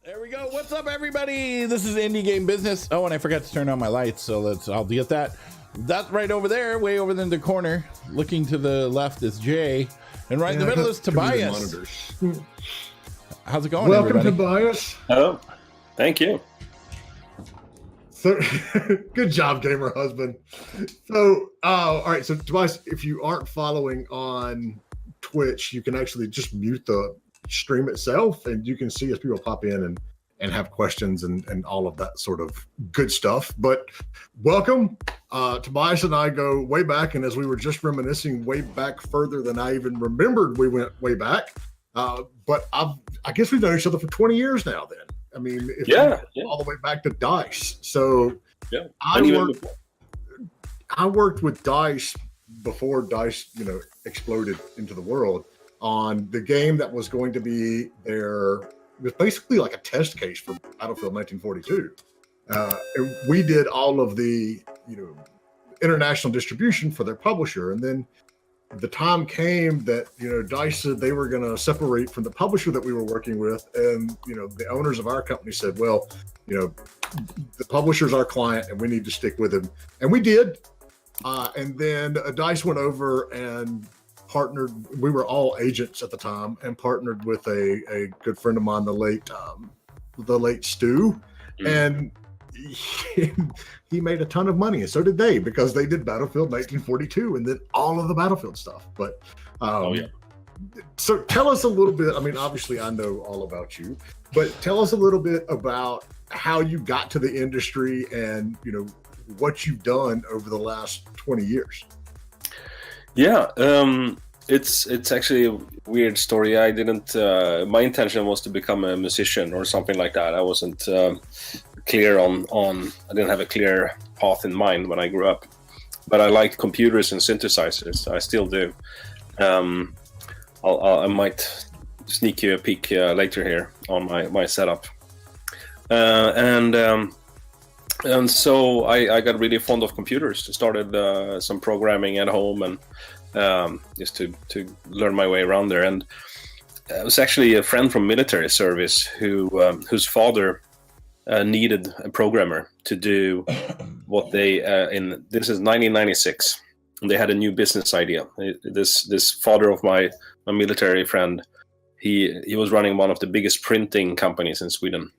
There we go. What's up, everybody? This is Indie Game Business. Oh, and I forgot to turn on my lights, so I'll get that. That right over there, way over in the corner, looking to the left is Jay, and right in the middle is Tobias. How's it going, Welcome, everybody? Tobias. Hello. Thank you. So, good job, gamer husband. So, all right. So, Tobias, if you aren't following on Twitch, you can actually just mute the stream itself, and you can see as people pop in and have questions and all of that sort of good stuff. But welcome. Tobias and I go way back, and as we were just reminiscing, way back further than I even remembered, we went way back. But I guess we've known each other for 20 years now. Then I mean, all the way back to Dice. So yeah, I worked with Dice before Dice, exploded into the world on the game that was going to be it was basically like a test case for Battlefield 1942. And we did all of the, international distribution for their publisher. And then the time came that, Dice said they were going to separate from the publisher that we were working with. And, the owners of our company said, well, the publisher's our client and we need to stick with him. And we did. And then Dice went over and partnered. We were all agents at the time and partnered with a good friend of mine, the late Stu. And he made a ton of money, and so did they, because they did Battlefield 1942 and then all of the Battlefield stuff. But so tell us a little bit. I mean, obviously I know all about you, but tell us a little bit about how you got to the industry and what you've done over the last 20 years. Yeah, it's actually a weird story. I didn't. My intention was to become a musician or something like that. I wasn't clear on. I didn't have a clear path in mind when I grew up, but I liked computers and synthesizers. I still do. I might sneak you a peek later here on my setup, and so I got really fond of computers. Started some programming at home and just to learn my way around there. And it was actually a friend from military service whose father needed a programmer to do what they this is 1996. And they had a new business idea. This father of my military friend, he was running one of the biggest printing companies in Sweden.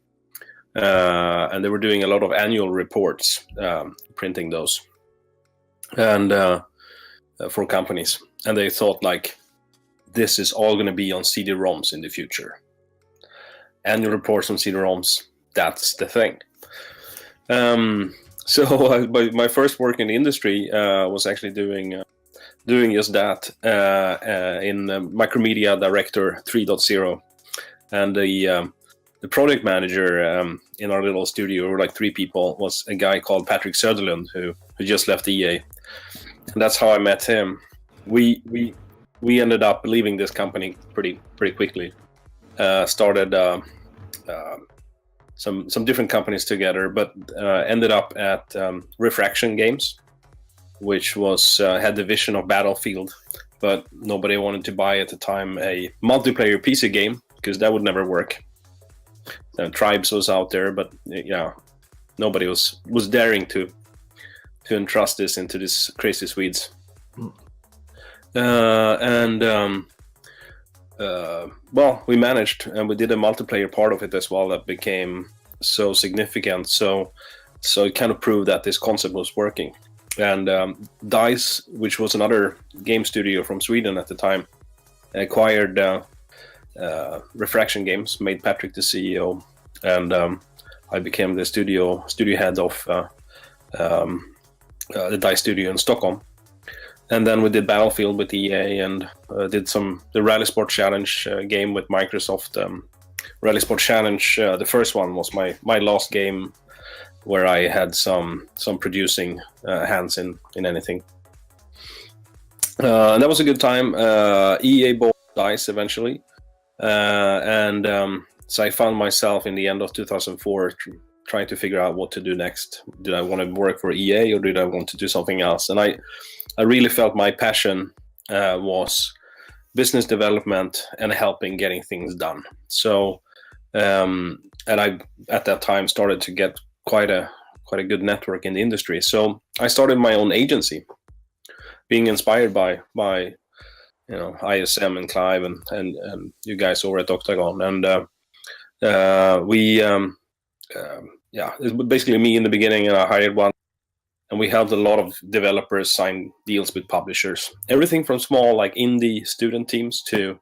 And they were doing a lot of annual reports, printing those, and for companies. And they thought, like, this is all going to be on CD-ROMs in the future. Annual reports on CD-ROMs, that's the thing. So my first work in the industry was actually doing just that in Micromedia Director 3.0, and the project manager in our little studio, we were like 3 people, was a guy called Patrick Söderlund who just left EA, and that's how I met him. We ended up leaving this company pretty quickly. Started some different companies together, but ended up at Refraction Games, which was had the vision of Battlefield, but nobody wanted to buy at the time a multiplayer PC game because that would never work. Tribes was out there, but nobody was daring to entrust this into this crazy Swedes. Well, we managed, and we did a multiplayer part of it as well that became so significant. So it kind of proved that this concept was working. And DICE, which was another game studio from Sweden at the time, acquired Refraction Games, made Patrick the CEO, and I became the studio head of the DICE studio in Stockholm. And then we did Battlefield with EA and did the Rally Sport Challenge game with Microsoft. Rally Sport Challenge, the first one was my last game where I had some producing hands in anything. And that was a good time. EA bought DICE eventually. So I found myself in the end of 2004 trying to figure out what to do next. Did I want to work for EA or did I want to do something else? And I really felt my passion was business development and helping getting things done. So And I at that time started to get quite a good network in the industry. So I started my own agency, being inspired by ISM and Clive and you guys over at Octagon. And it was basically me in the beginning, and I hired one. And we helped a lot of developers sign deals with publishers. Everything from small, like indie student teams to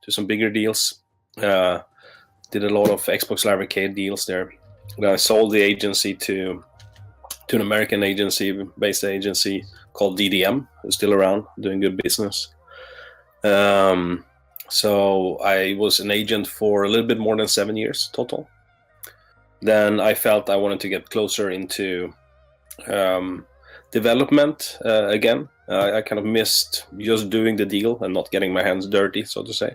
some bigger deals. Did a lot of Xbox Live Arcade deals there. Then I sold the agency to an American based agency called DDM, who's still around, doing good business. So I was an agent for a little bit more than 7 years total. Then I felt I wanted to get closer into development again. I kind of missed just doing the deal and not getting my hands dirty, so to say.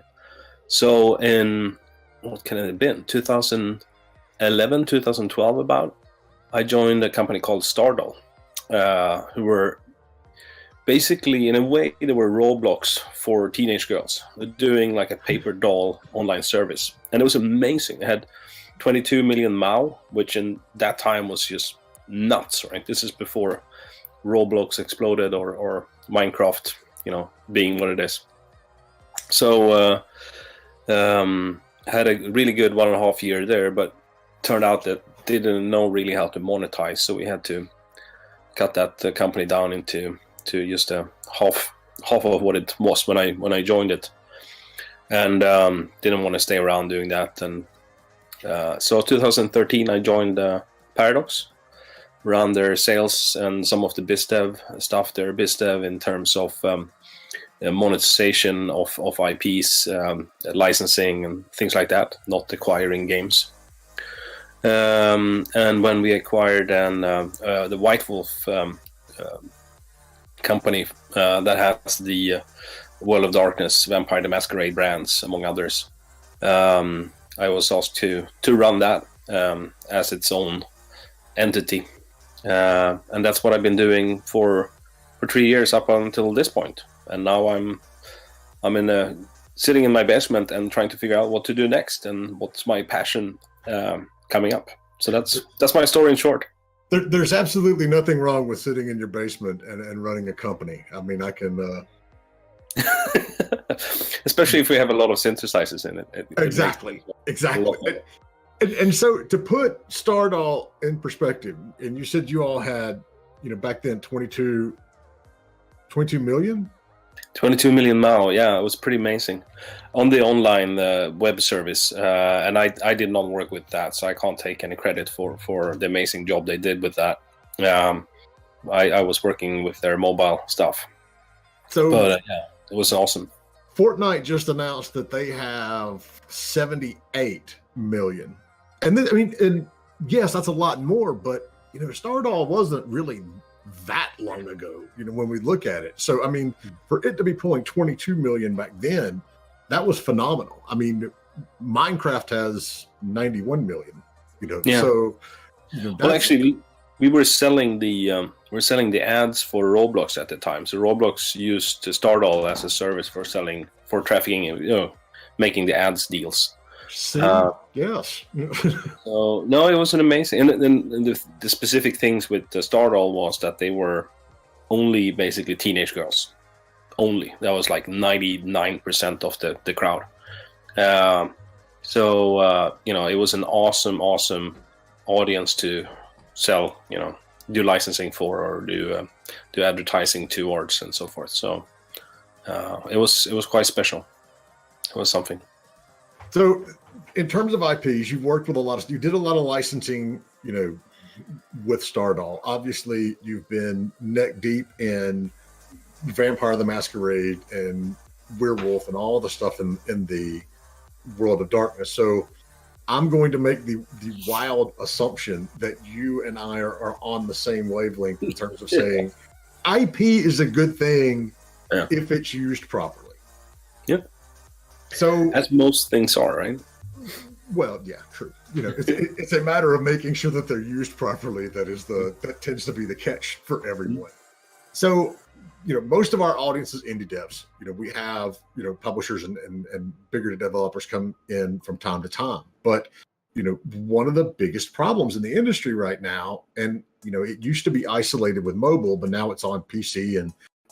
So in, what can it have been, 2011, 2012 about, I joined a company called Stardoll, who were basically, in a way, they were Roblox for teenage girls, doing like a paper doll online service. And it was amazing. They had 22 million MAU, which in that time was just nuts, right? This is before Roblox exploded or Minecraft, being what it is. So had a really good 1.5 year there, but turned out that they didn't know really how to monetize, so we had to cut that company down into just a half of what it was when I joined it, and didn't want to stay around doing that. And so 2013 I joined Paradox, ran their sales and some of the BizDev stuff there, BizDev in terms of monetization of IPs, licensing and things like that, not acquiring games. And when we acquired the White Wolf company that has the World of Darkness, Vampire the Masquerade brands, among others, I was asked to run that as its own entity. And that's what I've been doing for 3 years up until this point. And now I'm sitting in my basement and trying to figure out what to do next and what's my passion coming up. So that's my story in short. There's absolutely nothing wrong with sitting in your basement and running a company. I mean, I can... Especially if we have a lot of synthesizers in it. Exactly. And so to put Stardoll in perspective, and you said you all had, back then 22 million? 22 million MAU, yeah, it was pretty amazing on the online web service, and I did not work with that, so I can't take any credit for the amazing job they did with that. I was working with their mobile stuff, but yeah, it was awesome. Fortnite just announced that they have 78 million, and then, and yes, that's a lot more, but Stardoll wasn't really that long ago, when we look at it. So, for it to be pulling 22 million back then, that was phenomenal. Minecraft has 91 million, Yeah. So, well, actually, we were selling the ads for Roblox at the time. So Roblox used Stardoll as a service for trafficking, making the ads deals. Yes. So no, it was an amazing. And the specific things with the Stardoll was that they were only basically teenage girls. Only that was like 99% of the crowd. So it was an awesome audience to sell, do licensing for or do advertising towards and so forth. So it was quite special. It was something. So, in terms of IPs, you've worked with you did a lot of licensing, with Stardoll. Obviously, you've been neck deep in Vampire the Masquerade and Werewolf and all the stuff in the World of Darkness. So, I'm going to make the wild assumption that you and I are on the same wavelength in terms of saying IP is a good thing if it's used properly. Yep. So, as most things are, right? Well, yeah, true. It's a matter of making sure that they're used properly. That tends to be the catch for everyone. So, most of our audience is indie devs. We have, publishers and bigger developers come in from time to time. But, one of the biggest problems in the industry right now, and, it used to be isolated with mobile, but now it's on PC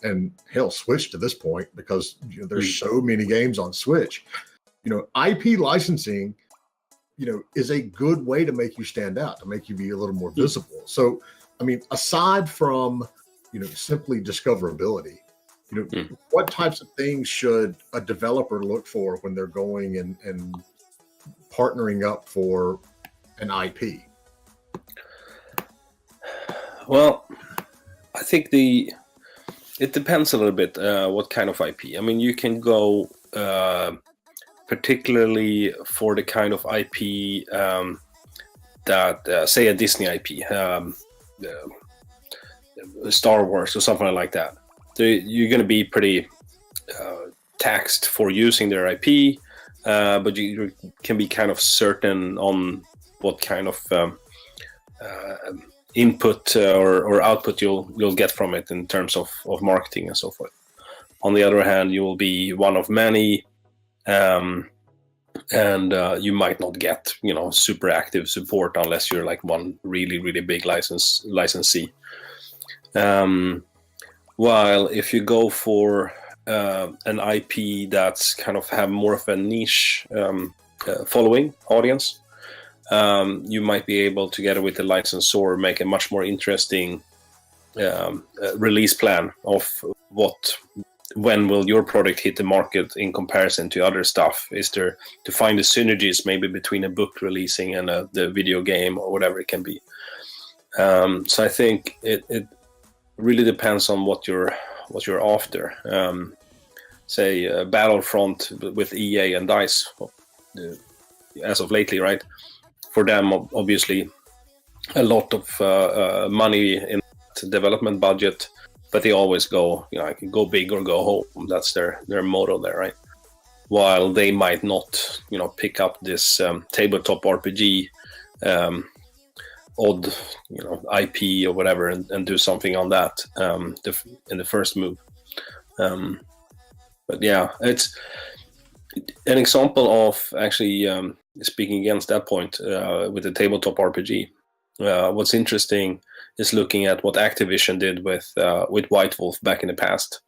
and hell, Switch to this point, because there's so many games on Switch. IP licensing, is a good way to make you stand out, to make you be a little more visible. So, I mean, aside from, simply discoverability, what types of things should a developer look for when they're going and partnering up for an IP? Well, I think it depends a little bit what kind of IP. I mean, you can go particularly for the kind of IP that, say, a Disney IP, Star Wars or something like that. You're going to be pretty taxed for using their IP, but you can be kind of certain on what kind of input or output you'll get from it in terms of marketing and so forth. On the other hand, you will be one of many, and you might not get super active support unless you're like one really, really big licensee. While if you go for an IP that's kind of have more of a niche following audience, you might be able, together with the licensor, make a much more interesting release plan of when will your product hit the market in comparison to other stuff. Is there to find the synergies maybe between a book releasing and the video game or whatever it can be. So I think it really depends on what you're after. Say Battlefront with EA and DICE, as of lately, right? For them, obviously, a lot of money in the development budget, but they always go, I can go big or go home. That's their motto there, right? While they might not, pick up this tabletop RPG odd, IP or whatever, and do something on that in the first move. But yeah, it's an example of actually speaking against that point with the tabletop RPG. What's interesting is looking at what Activision did with White Wolf back in the past,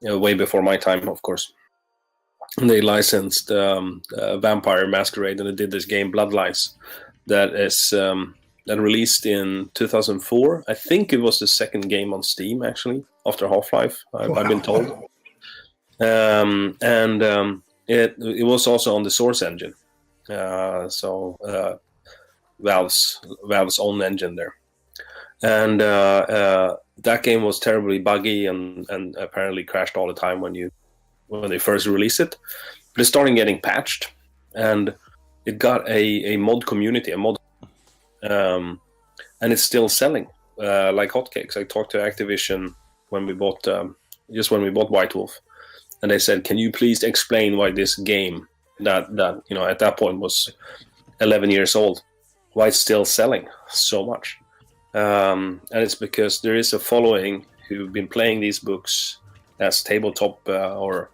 way before my time, of course. They licensed Vampire Masquerade, and they did this game Bloodlines that is that released in 2004. I think it was the second game on Steam, actually, after Half-Life, I've been told. It was also on the Source engine. So Valve's own engine there. And that game was terribly buggy and apparently crashed all the time when they first released it. But it's starting getting patched, and it got a mod community, and it's still selling like hotcakes. I talked to Activision when we bought White Wolf, and they said, "Can you please explain why this game that at that point was 11 years old, why it's still selling so much?" And it's because there is a following who've been playing these books as tabletop or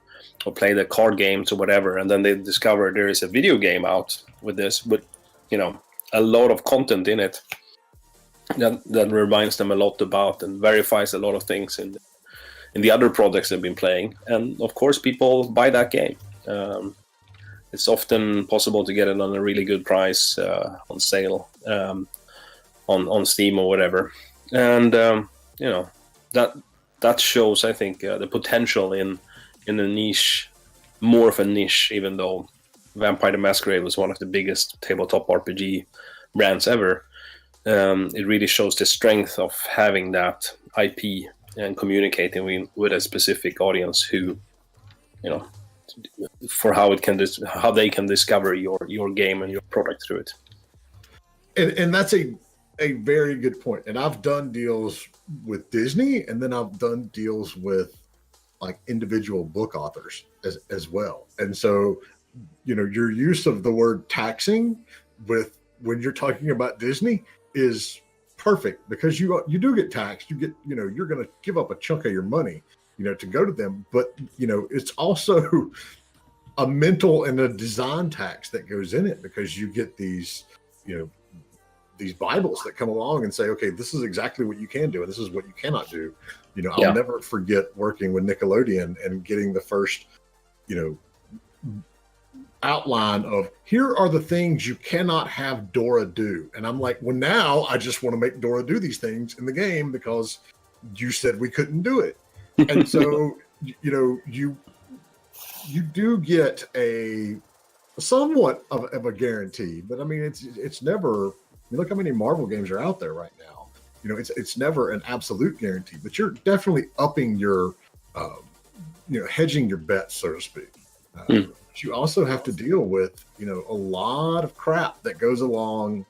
play the card games or whatever, and then they discover there is a video game out with this, with a lot of content in it that reminds them a lot about and verifies a lot of things in the other products they've been playing. And of course, people buy that game. It's often possible to get it on a really good price on sale on Steam or whatever. And that shows, I think, the potential in a niche, more of a niche, even though Vampire the Masquerade was one of the biggest tabletop RPG brands ever. It really shows the strength of having that IP and communicating with a specific audience who, for how they can discover your game and your product through it. And that's a very good point. And I've done deals with Disney, and then I've done deals with like individual book authors as well. And so, your use of the word taxing when you're talking about Disney is perfect because you do get taxed. You get, you're going to give up a chunk of your money, to go to them. But, it's also a mental and a design tax that goes in it because you get these, these Bibles that come along and say, okay, this is exactly what you can do and this is what you cannot do. I'll never forget working with Nickelodeon and getting the first, outline of here are the things you cannot have Dora do. And I'm like, well, now I just want to make Dora do these things in the game because you said we couldn't do it. And so, you do get a somewhat of a guarantee, but I mean, it's never, look how many Marvel games are out there right now. It's never an absolute guarantee, but you're definitely upping your, hedging your bets, so to speak. But you also have to deal with, a lot of crap that goes along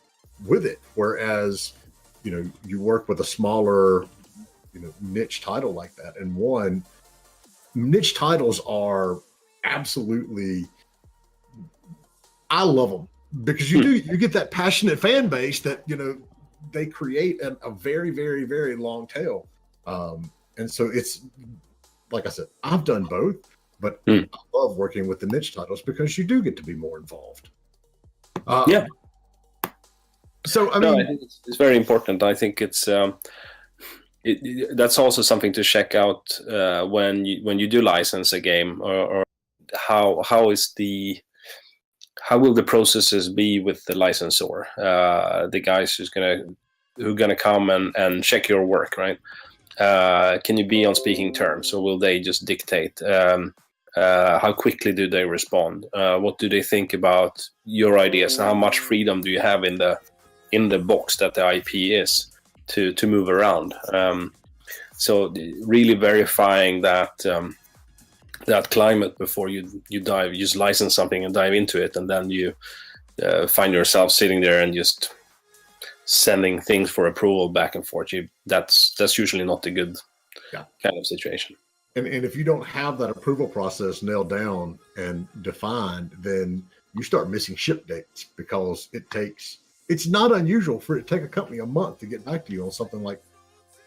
with it. Whereas, you work with a smaller, niche title like that. And niche titles are absolutely, I love them because you get that passionate fan base that, they create a very, very, very long tail. And so it's, like I said, I've done both. But I love working with the niche titles because you do get to be more involved. So I mean, I think it's very important. I think it's that's also something to check out when you do license a game, or how will the processes be with the licensor, the guys who are gonna come and check your work, right? Can you be on speaking terms, or will they just dictate? How quickly do they respond? What do they think about your ideas? How much freedom do you have in the box that the IP is to move around? So really verifying that climate before you dive, you just license something and dive into it, and then you find yourself sitting there and just sending things for approval back and forth. That's usually not a good kind of situation. And if you don't have that approval process nailed down and defined, then you start missing ship dates because it's not unusual for it to take a company a month to get back to you on something like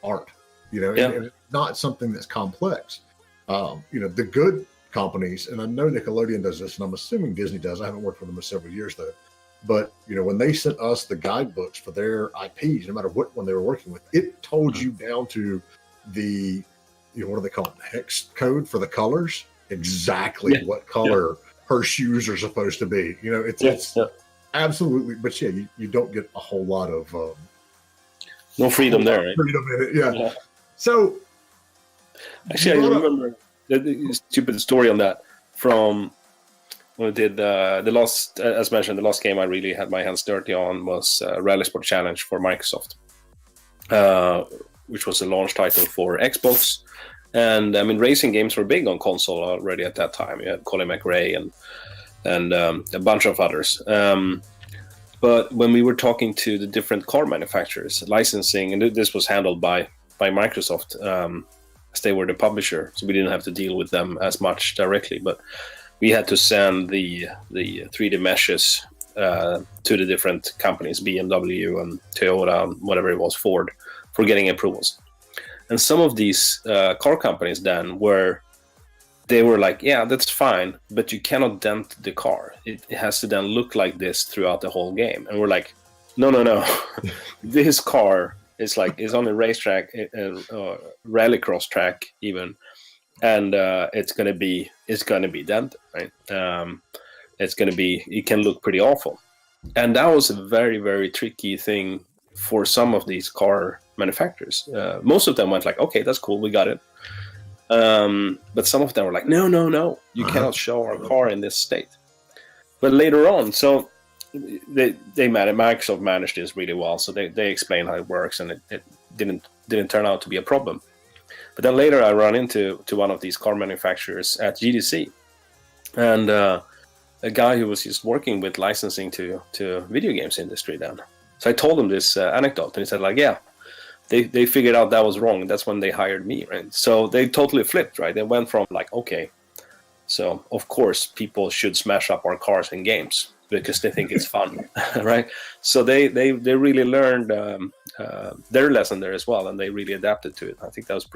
art, and it's not something that's complex. The good companies, and I know Nickelodeon does this, and I'm assuming Disney does. I haven't worked for them in several years though. But, when they sent us the guidebooks for their IPs, no matter what one they were working with, it told you down to the, what do they call it? The hex code for the colors, exactly what color her shoes are supposed to be. It's absolutely, but you don't get a whole lot of no freedom there, right? Freedom in it, yeah. So actually, I remember the stupid story on that from when I did the last, as mentioned, the last game I really had my hands dirty on was Rally Sport Challenge for Microsoft, which was a launch title for Xbox. And I mean, racing games were big on console already at that time. You had Colin McRae and a bunch of others. But when we were talking to the different car manufacturers, licensing, and this was handled by Microsoft, as they were the publisher, so we didn't have to deal with them as much directly. But we had to send the 3D meshes to the different companies, BMW and Toyota, and whatever it was, Ford, for getting approvals. And some of these car companies then were like, yeah, that's fine, but you cannot dent the car. It has to then look like this throughout the whole game. And we're like, no. This car is on a racetrack, rallycross track even, and it's gonna be dented, right? It can look pretty awful. And that was a very, very tricky thing for some of these car manufacturers. Most of them went like, okay, that's cool, we got it. But some of them were like, no, you cannot show our car in this state. But later on, so Microsoft managed this really well. So they explained how it works, and it didn't turn out to be a problem. But then later I ran into one of these car manufacturers at GDC, and a guy who was just working with licensing to video games industry then. So I told him this anecdote, and he said, like, yeah, they figured out that was wrong. That's when they hired me, right? So they totally flipped, right? They went from like, okay, So of course people should smash up our cars in games because they think it's fun, right? So they really learned their lesson there as well, and they really adapted to it. I think that was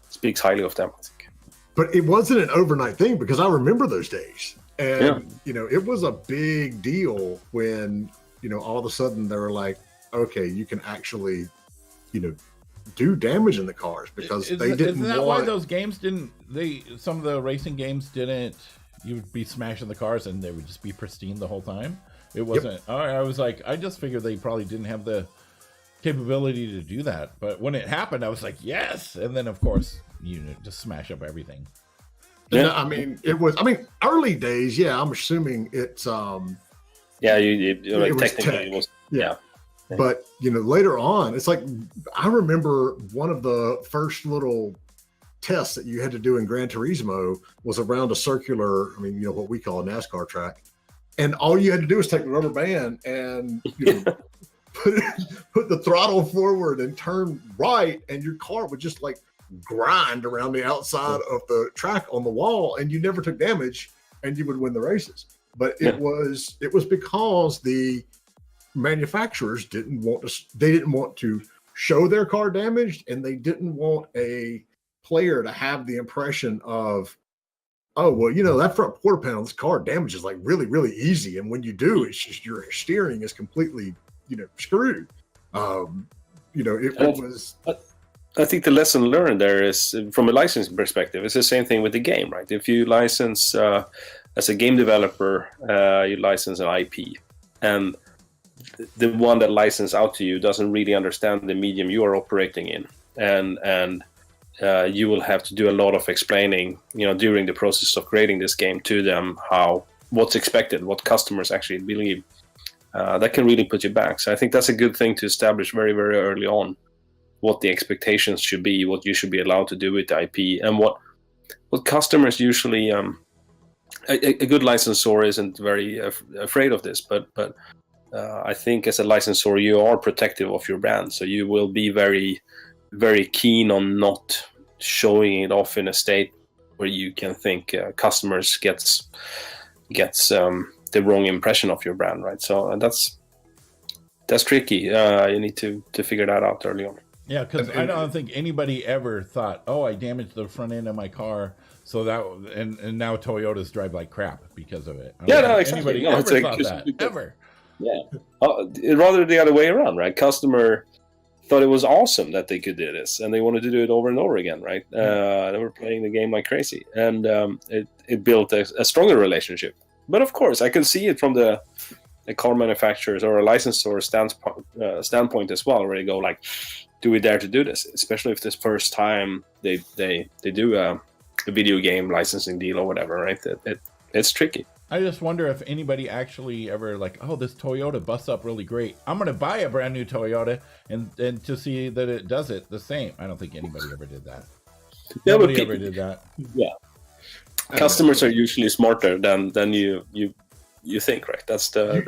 speaks highly of them, I think. But it wasn't an overnight thing, because I remember those days. And, it was a big deal when, all of a sudden they were like, okay, you can actually, do damage in the cars, because they didn't Isn't that want... why those games some of the racing games didn't, you would be smashing the cars and they would just be pristine the whole time? It wasn't, I was like, I just figured they probably didn't have the capability to do that. But when it happened, I was like, yes. And then, of course, just smash up everything. Yeah, early days, I'm assuming it's it technically was But later on, it's like, I remember one of the first little tests that you had to do in Gran Turismo was around a circular, what we call a NASCAR track, and all you had to do was take the rubber band and put the throttle forward and turn right, and your car would just like grind around the outside of the track on the wall, and you never took damage, and you would win the races. But it was because the manufacturers didn't want to show their car damaged, and they didn't want a player to have the impression of, oh, well, that front quarter panel, this car damage is like really, really easy, and when you do, it's just your steering is completely screwed. It was... I think the lesson learned there is, from a licensing perspective, it's the same thing with the game, right? If you license, as a game developer, you license an IP, and the one that licensed out to you doesn't really understand the medium you are operating in, and you will have to do a lot of explaining, during the process of creating this game to them, what's expected, what customers actually believe. That can really put you back. So I think that's a good thing to establish very, very early on, what the expectations should be, what you should be allowed to do with the IP, and what customers usually... a good licensor isn't very afraid of this, but I think as a licensor, you are protective of your brand, so you will be very, very keen on not showing it off in a state where you can think customers gets the wrong impression of your brand, right? So that's tricky. You need to figure that out early on. Yeah, because I don't think anybody ever thought, oh, I damaged the front end of my car, so that and now Toyotas drive like crap because of it. Exactly. Anybody ever thought that ever? Yeah, rather the other way around, right? Customer thought it was awesome that they could do this, and they wanted to do it over and over again, right? They were playing the game like crazy, and it built a stronger relationship. But of course, I can see it from the car manufacturers or a licensor standpoint as well, where they go like, do we dare to do this? Especially if this first time they do a video game licensing deal or whatever, right? It's tricky. I just wonder if anybody actually ever like, oh, this Toyota busts up really great, I'm going to buy a brand new Toyota and to see that it does it the same. I don't think anybody ever did that. Nobody ever did that. Yeah. Customers are usually smarter than you think, right? That's the.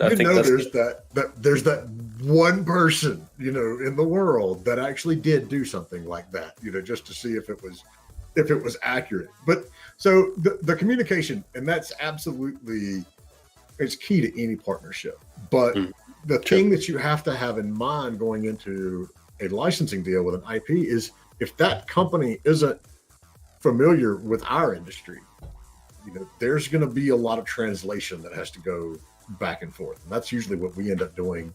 There's that one person, in the world that actually did do something like that, just to see if it was accurate. But so the communication, and that's absolutely, it's key to any partnership. But the thing that you have to have in mind going into a licensing deal with an IP is, if that company isn't familiar with our industry, there's going to be a lot of translation that has to go back and forth. And that's usually what we end up doing,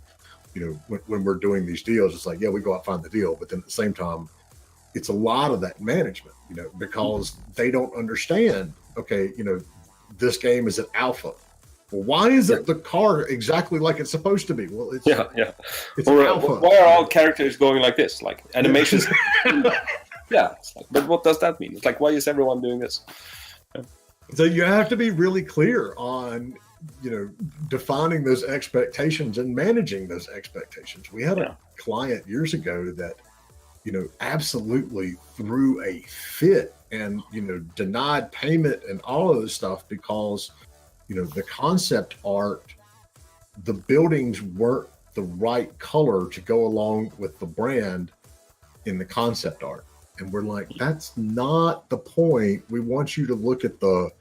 when we're doing these deals. It's like, we go out and find the deal, but then at the same time, it's a lot of that management, because they don't understand, okay, this game is an alpha. Well, why isn't the car exactly like it's supposed to be? Well, it's it's or, alpha. Why are all characters going like this? Like animations. It's like, but what does that mean? It's like, why is everyone doing this? So you have to be really clear on, defining those expectations and managing those expectations. We had a client years ago that, absolutely threw a fit and, denied payment and all of this stuff because, the concept art, the buildings weren't the right color to go along with the brand in the concept art. And we're like, that's not the point. We want you to look at the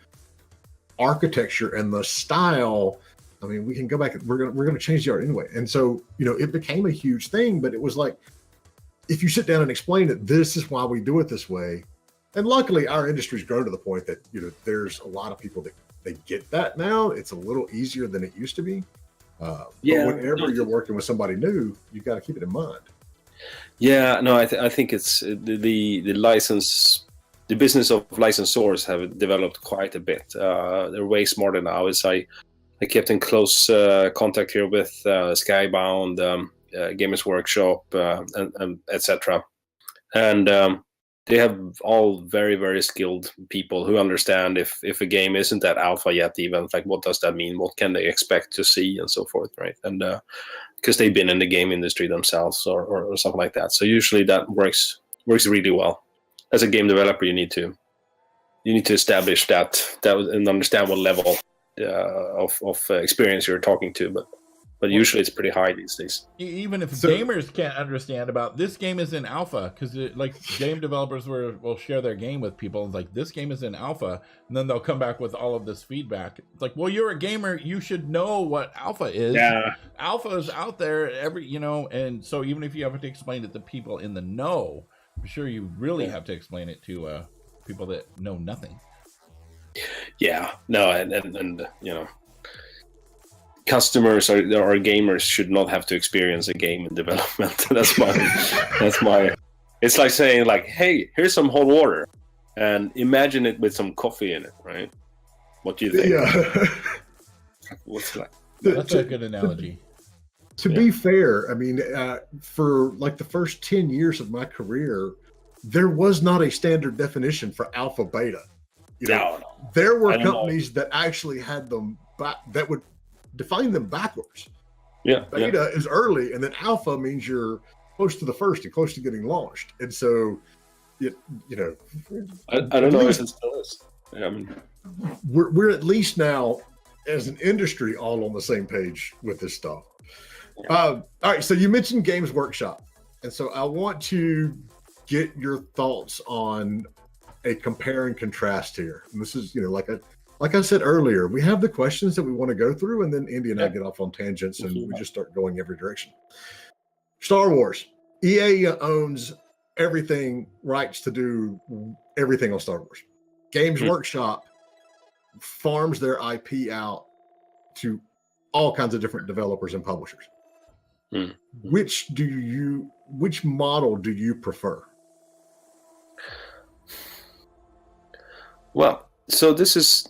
architecture and the style. I mean, we can go back. We're gonna change the art anyway. And so, it became a huge thing. But it was like, if you sit down and explain it, this is why we do it this way. And luckily, our industry's grown to the point that there's a lot of people that they get that now. It's a little easier than it used to be. But whenever you're working with somebody new, you got to keep it in mind. Yeah, no, I think it's the license. The business of licensors have developed quite a bit. They're way smarter now. I kept in close contact here with Skybound, Gamers Workshop, and etc. And they have all very, very skilled people who understand if a game isn't at alpha yet, even like what does that mean? What can they expect to see and so forth, right? And because they've been in the game industry themselves or something like that. So usually that works really well. As a game developer, you need to establish that and understand what level of experience you're talking to, but usually it's pretty high these days. Even if gamers can't understand about this game is in alpha, because like game developers will share their game with people, and like this game is in alpha, and then they'll come back with all of this feedback. It's like, well, you're a gamer, you should know what alpha is. Yeah, alpha is out there and so even if you have to explain it to people in the know, I'm sure you really have to explain it to people that know nothing. Yeah, no, and customers or gamers should not have to experience a game in development. That's my. It's like saying like, hey, here's some hot water, and imagine it with some coffee in it, right? What do you think? Yeah. What's that? That's a good analogy. To be fair, I mean, for like the first 10 years of my career, there was not a standard definition for alpha beta. No. There were companies that actually had them that would define them backwards. Yeah. Beta is early, and then alpha means you're close to the first and close to getting launched. And so, I don't know if it still is. I mean, we're at least now, as an industry, all on the same page with this stuff. Yeah. All right, so you mentioned Games Workshop, and so I want to get your thoughts on a compare and contrast here. And this is, like I said earlier, we have the questions that we want to go through, and then Andy and I get off on tangents, and we just start going every direction. Star Wars. EA owns everything, rights to do everything on Star Wars. Games Workshop farms their IP out to all kinds of different developers and publishers. Which model do you prefer? Well, so this is...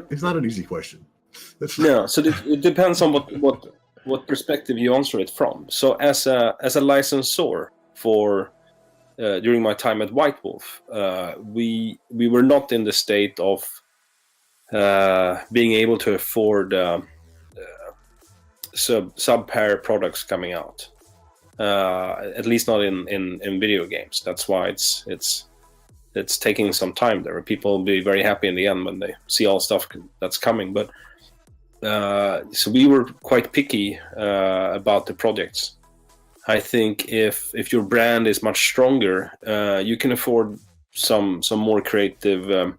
It's not an easy question. No, so it depends on what perspective you answer it from. So as a licensor for during my time at White Wolf, we were not in the state of being able to afford sub-pair products coming out. At least not in video games. That's why it's taking some time there. People will be very happy in the end when they see all stuff that's coming. But so we were quite picky about the projects. I think if your brand is much stronger, you can afford some more creative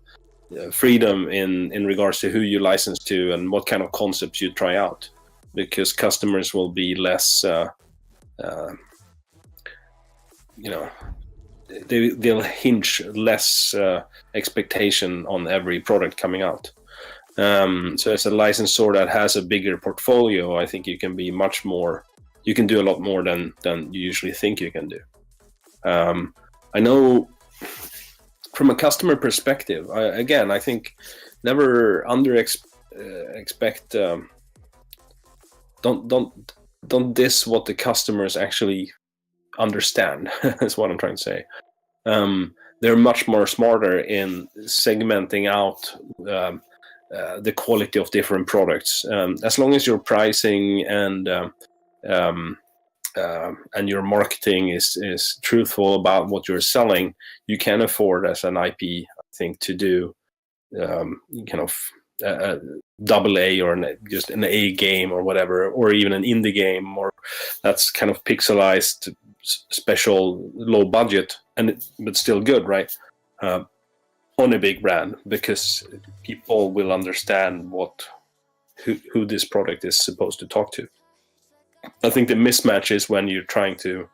freedom in regards to who you license to and what kind of concepts you try out, because customers will be less. They'll hinge less expectation on every product coming out. So as a licensor that has a bigger portfolio, I think you can be much more. You can do a lot more than you usually think you can do. I know from a customer perspective. I think never expect. Don't diss what the customers actually understand. That's what I'm trying to say. They're much more smarter in segmenting out the quality of different products. As long as your pricing and your marketing is truthful about what you're selling, you can afford as an IP, I think, to do double A or just an A game or whatever, or even an indie game, or that's kind of pixelized, special, low budget, but still good, right? on a big brand, because people will understand who this product is supposed to talk to. I think the mismatch is when you're trying to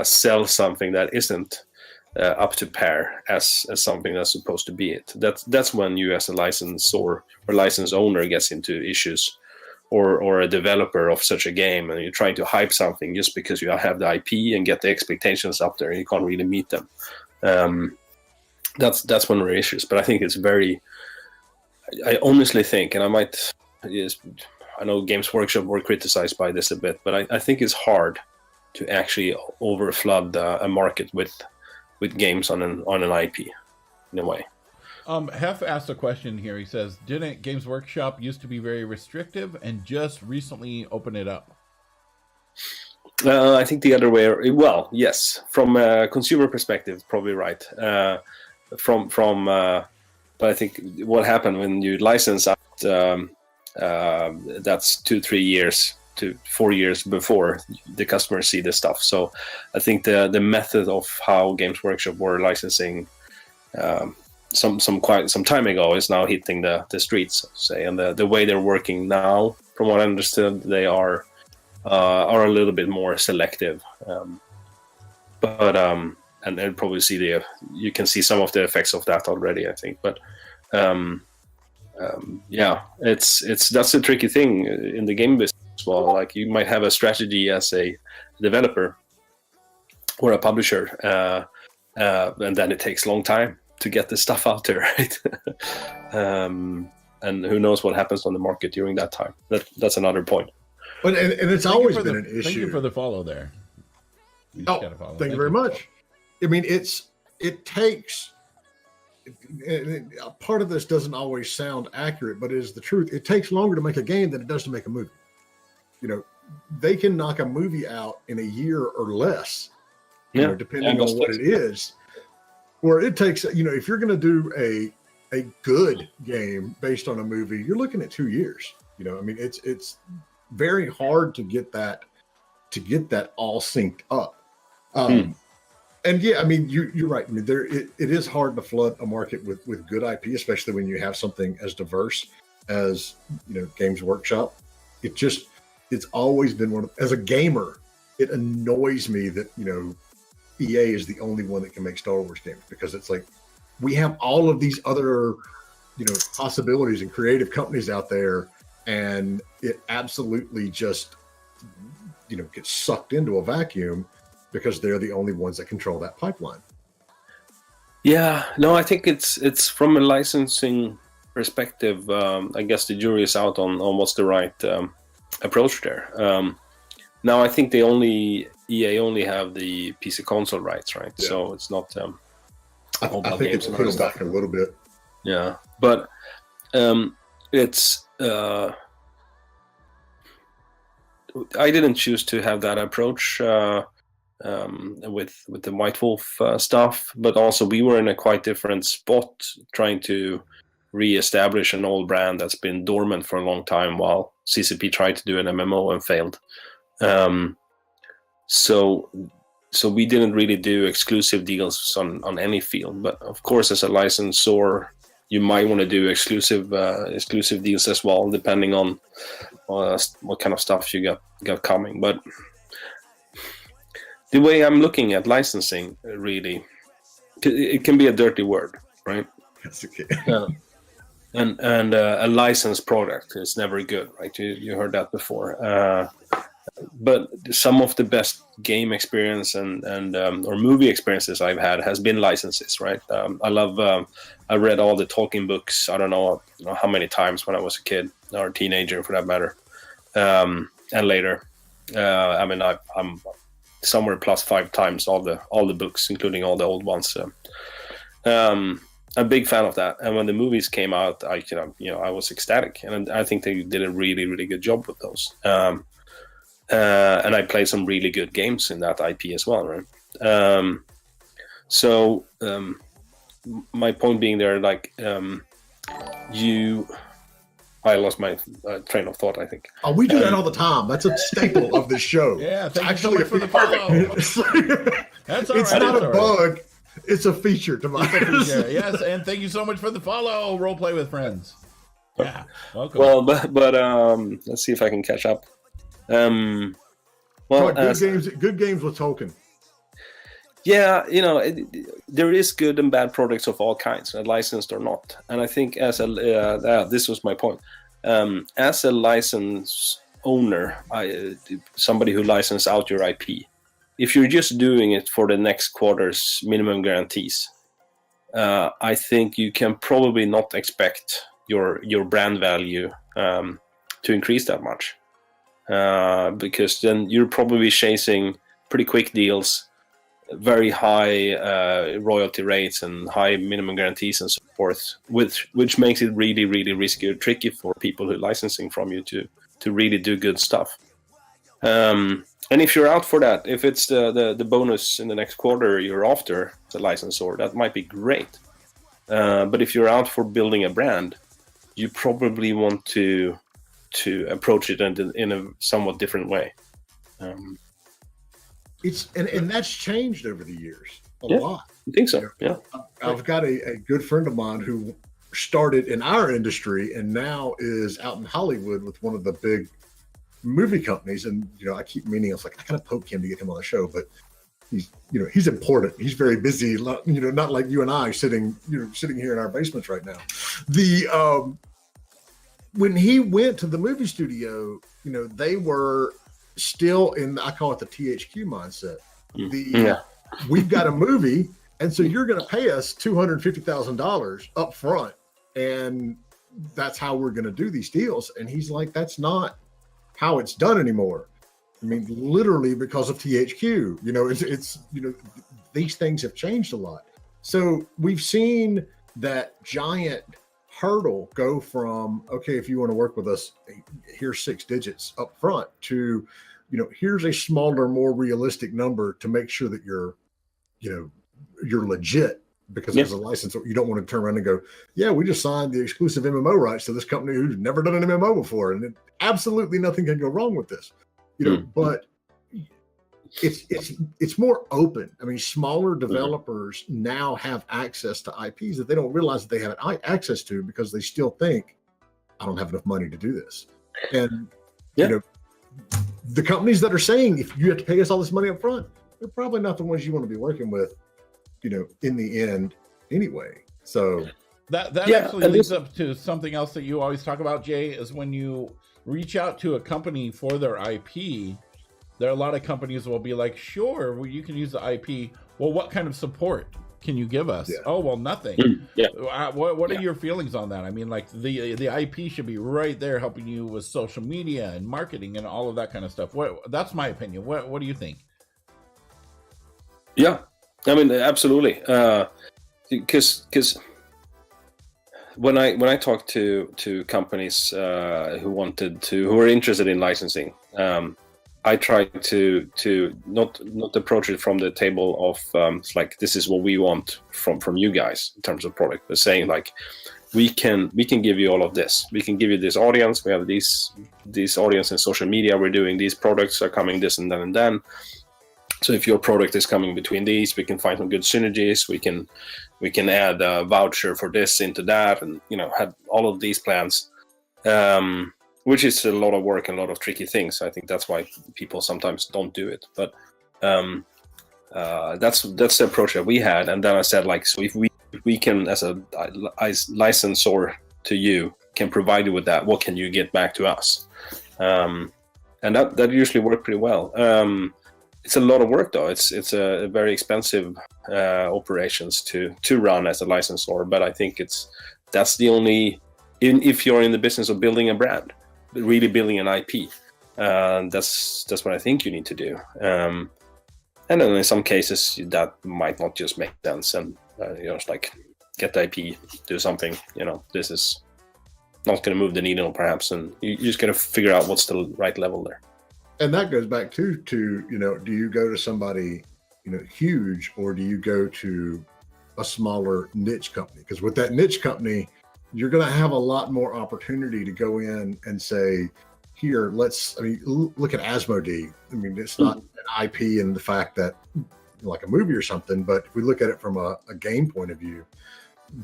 sell something that isn't up to par as something that's supposed to be it. That's when you, as a licensor or license owner, gets into issues, or a developer of such a game, and you're trying to hype something just because you have the IP and get the expectations up there, and you can't really meet them. That's one of the issues. But I think it's I honestly think, and I know Games Workshop were criticized by this a bit, but I think it's hard to actually overflood a market with games on an IP in a way. Hef asked a question here. He says, didn't Games Workshop used to be very restrictive and just recently open it up? I think the other way. Well, yes, from a consumer perspective, probably right. But I think what happened when you license out, that's 2-3 years to 4 years before the customers see this stuff. So I think the method of how Games Workshop were licensing quite some time ago is now hitting the streets, say, and the way they're working now, from what I understood, they are a little bit more selective. And probably you can see some of the effects of that already, I think. But that's a tricky thing in the game business as well. Like, you might have a strategy as a developer or a publisher, and then it takes a long time to get this stuff out there, right? And who knows what happens on the market during that time. That's another point. But and it's always been an issue. Thank you for the follow there. Thank you very much. I mean, it takes. Part of this doesn't always sound accurate, but it is the truth. It takes longer to make a game than it does to make a movie. You know, they can knock a movie out in a year or less, depending on what it is. Where it takes, if you're going to do a good game based on a movie, you're looking at 2 years. I mean, it's very hard to get that all synced up. And yeah, I mean, you're right. I mean, it is hard to flood a market with good IP, especially when you have something as diverse as Games Workshop. It's always been as a gamer, it annoys me that EA is the only one that can make Star Wars games, because it's like we have all of these other possibilities and creative companies out there, and it absolutely just gets sucked into a vacuum because they're the only ones that control that pipeline. Yeah, no, I think it's from a licensing perspective. I guess the jury is out on what's the right approach there. Now, I think EA only have the PC console rights, right? Yeah. So it's not. I think it's pulled back a little bit. Yeah, but it's. I didn't choose to have that approach with the White Wolf stuff, but also we were in a quite different spot, trying to re-establish an old brand that's been dormant for a long time, while CCP tried to do an MMO and failed. So we didn't really do exclusive deals on any field, but of course, as a licensor, you might want to do exclusive deals as well, depending on what kind of stuff you got coming. But the way I'm looking at licensing, really, it can be a dirty word, right? That's okay. And a licensed product is never good, right? You heard that before. But some of the best game experience and or movie experiences I've had has been licenses, right? I read all the Tolkien books. I don't know how many times when I was a kid or a teenager, for that matter, and later. I mean, I'm somewhere plus 5 times all the books, including all the old ones. I'm a big fan of that. And when the movies came out, I was ecstatic, and I think they did a really, really good job with those. And I played some really good games in that IP as well, right? So my point being there, like, I lost my train of thought, I think. Oh, we do that all the time. That's a staple of the show. Yeah, thank you so much for the follow. That's all it's right. not a bug. It's a feature, Tobias. Yes, and thank you so much for the follow. Role play with friends. Yeah, welcome. Well, but let's see if I can catch up. Well, good games with Tolkien. Yeah, there is good and bad products of all kinds, licensed or not. And I think this was my point. As a license owner, somebody who licenses out your IP, if you're just doing it for the next quarter's minimum guarantees, I think you can probably not expect your brand value to increase that much, because then you're probably chasing pretty quick deals, very high royalty rates and high minimum guarantees and so forth, which makes it really, really risky or tricky for people who are licensing from you to really do good stuff. And if you're out for that, if it's the bonus in the next quarter you're after the licensor, that might be great. But if you're out for building a brand, you probably want to approach it in a somewhat different way. And that's changed over the years a lot. I think so. Yeah. I've got a good friend of mine who started in our industry and now is out in Hollywood with one of the big movie companies. And I keep meaning, I kind of poke him to get him on the show, but he's important. He's very busy. Not like you and I sitting here in our basements right now. When he went to the movie studio, they were still in, I call it the THQ mindset. We've got a movie, and so you're going to pay us $250,000 up front, and that's how we're going to do these deals. And he's like, that's not how it's done anymore. I mean, literally because of THQ. It's these things have changed a lot. So we've seen that giant hurdle go from, okay, if you want to work with us, here's 6 digits up front, to here's a smaller, more realistic number to make sure that you're legit, because as a licensor, you don't want to turn around and go, yeah, we just signed the exclusive MMO rights to this company who's never done an MMO before, and absolutely nothing can go wrong with this. But it's more open. I mean, smaller developers now have access to IPs that they don't realize that they have access to, because they still think, I don't have enough money to do this. And the companies that are saying, if you have to pay us all this money up front, they're probably not the ones you want to be working with, in the end anyway. So that actually leads up to something else that you always talk about, Jay, is when you reach out to a company for their IP, there are a lot of companies will be like, sure, well, you can use the IP. Well, what kind of support can you give us? Yeah. Oh, well, nothing. What are your feelings on that? I mean, like the IP should be right there helping you with social media and marketing and all of that kind of stuff. That's my opinion. What do you think? Yeah, I mean, absolutely. Because when I talk to companies who are interested in licensing, I try to not approach it from the table of like, this is what we want from you guys in terms of product, but saying like, we can give you all of this. We can give you this audience. We have this audience in social media. We're doing these products are coming this and then and then. So if your product is coming between these, we can find some good synergies. We can add a voucher for this into that, and have all of these plans, which is a lot of work and a lot of tricky things. I think that's why people sometimes don't do it. But that's the approach that we had. And then I said, like, so if we can, as a licensor to you, can provide you with that, what can you get back to us? And that usually worked pretty well. It's a lot of work, though. It's a very expensive operations to run as a licensor. But I think that's the only, if you're in the business of building a brand, really building an IP, that's what I think you need to do. And then in some cases that might not just make sense, and it's like, get the IP, do something. This is not going to move the needle, perhaps, and you just got to figure out what's the right level there. And that goes back to do you go to somebody huge, or do you go to a smaller niche company? Because with that niche company, you're going to have a lot more opportunity to go in and say, here, look at Asmodee. I mean, it's not an IP in the fact that like a movie or something. But if we look at it from a game point of view,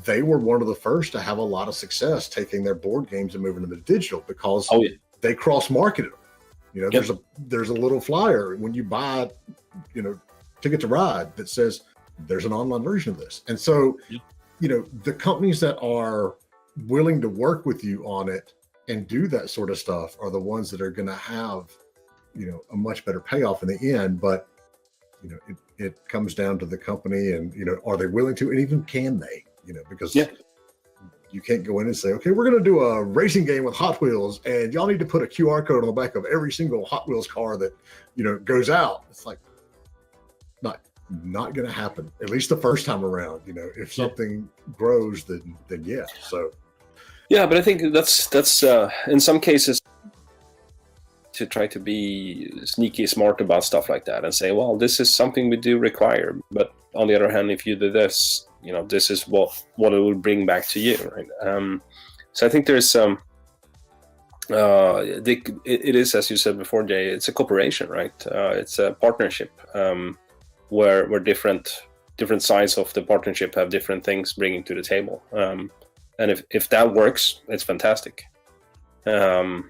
they were one of the first to have a lot of success taking their board games and moving them to digital because they cross-marketed them. You know, there's a little flyer when you buy, you know, Ticket to Ride that says there's an online version of this. And so, you know, the companies that are willing to work with you on it and do that sort of stuff are the ones that are going to have, you know, a much better payoff in the end. But, you know, it comes down to the company and, you know, are they willing to, and even can they, you know, because you can't go in and say, okay, we're going to do a racing game with Hot Wheels and y'all need to put a QR code on the back of every single Hot Wheels car that, you know, goes out. It's like, not going to happen, at least the first time around. You know, if something grows, then yeah. So yeah, but I think that's in some cases to try to be sneaky smart about stuff like that and say, well, this is something we do require, but on the other hand, if you do this, you know, this is what it will bring back to you, right? So I think there's it is, as you said before, Jay, it's a cooperation, right? It's a partnership. Where different sides of the partnership have different things bringing to the table, and if that works, it's fantastic. I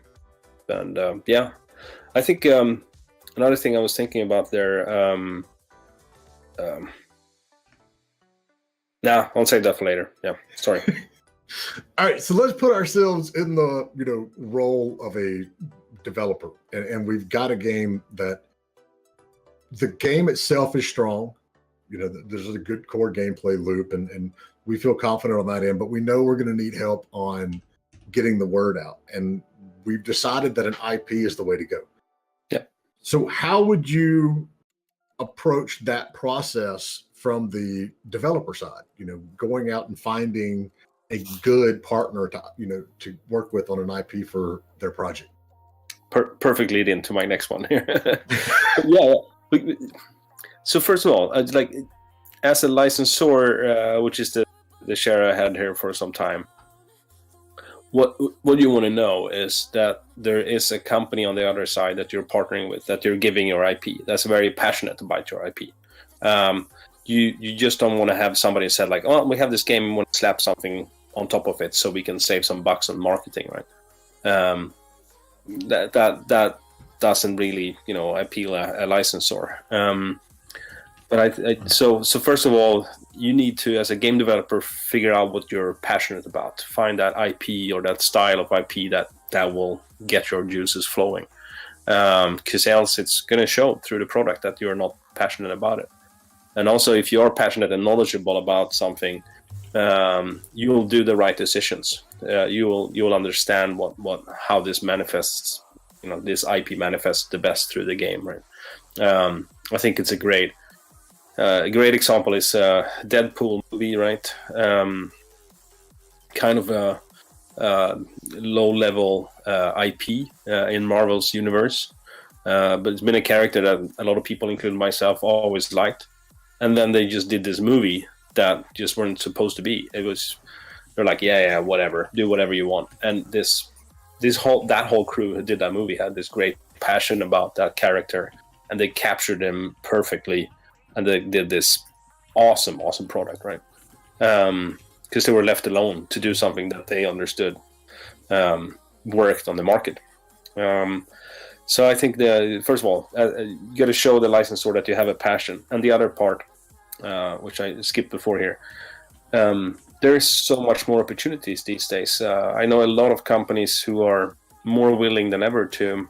think another thing I was thinking about there. I'll save that for later. Yeah, sorry. All right, so let's put ourselves in the, you know, role of a developer, and we've got a game that. The game itself is strong. You know, there's a good core gameplay loop, and we feel confident on that end, but we know we're going to need help on getting the word out. And we've decided that an IP is the way to go. Yeah. So how would you approach that process from the developer side? You know, going out and finding a good partner to, you know, to work with on an IP for their project. Perfect lead into my next one here. Yeah. So first of all, like as a licensor, which is the share I had here for some time, what you want to know is that there is a company on the other side that you're partnering with, that you're giving your IP, that's very passionate about your IP. You just don't want to have somebody said like, oh, we have this game, we want to slap something on top of it so we can save some bucks on marketing, right? That doesn't really, you know, appeal a licensor. But so first of all, you need to, as a game developer, figure out what you're passionate about. Find that IP or that style of IP that will get your juices flowing. Because else it's going to show through the product that you're not passionate about it. And also, if you are passionate and knowledgeable about something, you will do the right decisions. You will understand how this manifests. You know, this IP manifests the best through the game, right? I think it's a great example is Deadpool movie, right? Kind of a low-level IP in Marvel's universe, but it's been a character that a lot of people, including myself, always liked. And then they just did this movie that just weren't supposed to be. They're like, yeah, whatever, do whatever you want. And that whole crew who did that movie had this great passion about that character, and they captured him perfectly, and they did this awesome product, right? Because they were left alone to do something that they understood worked on the market. So I think first of all, you got to show the licensor that you have a passion, and the other part, which I skipped before here. There's so much more opportunities these days. I know a lot of companies who are more willing than ever to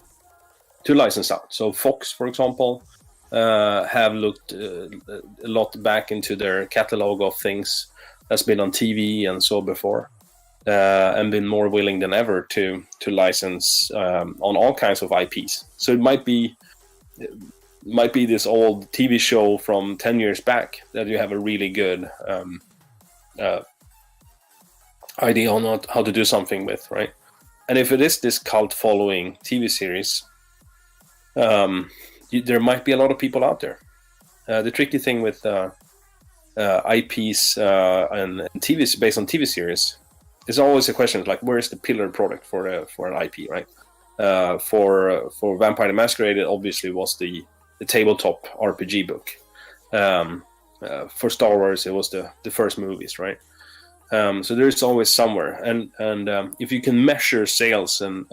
license out. So Fox, for example, have looked a lot back into their catalog of things that's been on TV and so before, and been more willing than ever to license on all kinds of IPs. So it might be this old TV show from 10 years back that you have a really good idea on how to do something with, right? And if it is this cult following TV series, there might be a lot of people out there. The tricky thing with IPs and TVs based on TV series is always a question like, where is the pillar product for an IP, right? For Vampire the Masquerade, it obviously was the tabletop RPG book. For Star Wars, it was the first movies, right? So there's always somewhere, and if you can measure sales and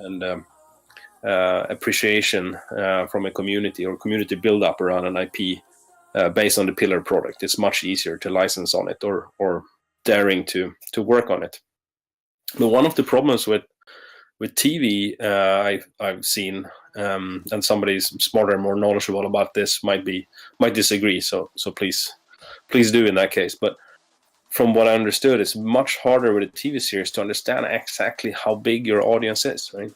appreciation from a community or community build up around an IP based on the pillar product, it's much easier to license on it or daring to work on it. But one of the problems with TV, I've seen, and somebody's smarter and more knowledgeable about this might disagree. So please do in that case. But from what I understood, it's much harder with a TV series to understand exactly how big your audience is, right?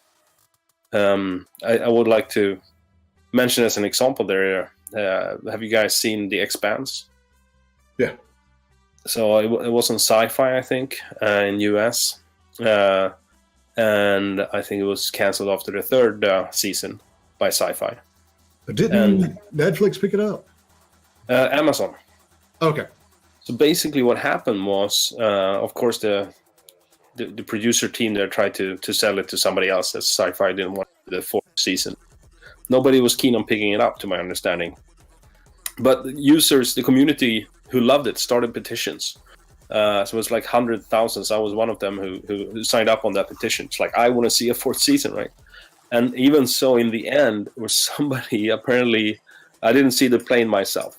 I would like to mention as an example there. Have you guys seen The Expanse? Yeah. So it was on Sci-Fi, I think, in US. And I think it was canceled after the third season by Sci-Fi. But didn't Netflix pick it up? Amazon. Okay. So basically what happened was, of course, the producer team there tried to sell it to somebody else, as Sci-Fi didn't want the fourth season. Nobody was keen on picking it up, to my understanding. But users, the community who loved it, started petitions. So it was like 100,000. I was one of them who signed up on that petition. It's like, I want to see a fourth season, right? And even so, in the end, was somebody apparently, I didn't see the plane myself,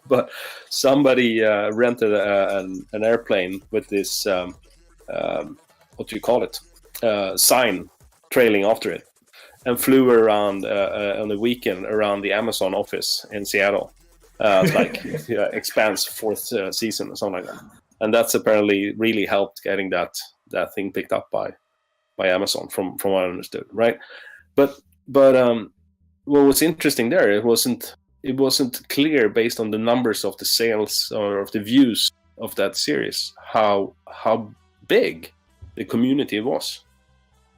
but somebody rented an airplane with this, what do you call it, sign trailing after it, and flew around on the weekend around the Amazon office in Seattle. Like Expanse fourth season or something like that. And that's apparently really helped getting that thing picked up by Amazon, from what I understood, right? But what was interesting there, it wasn't clear based on the numbers of the sales or of the views of that series how big the community was.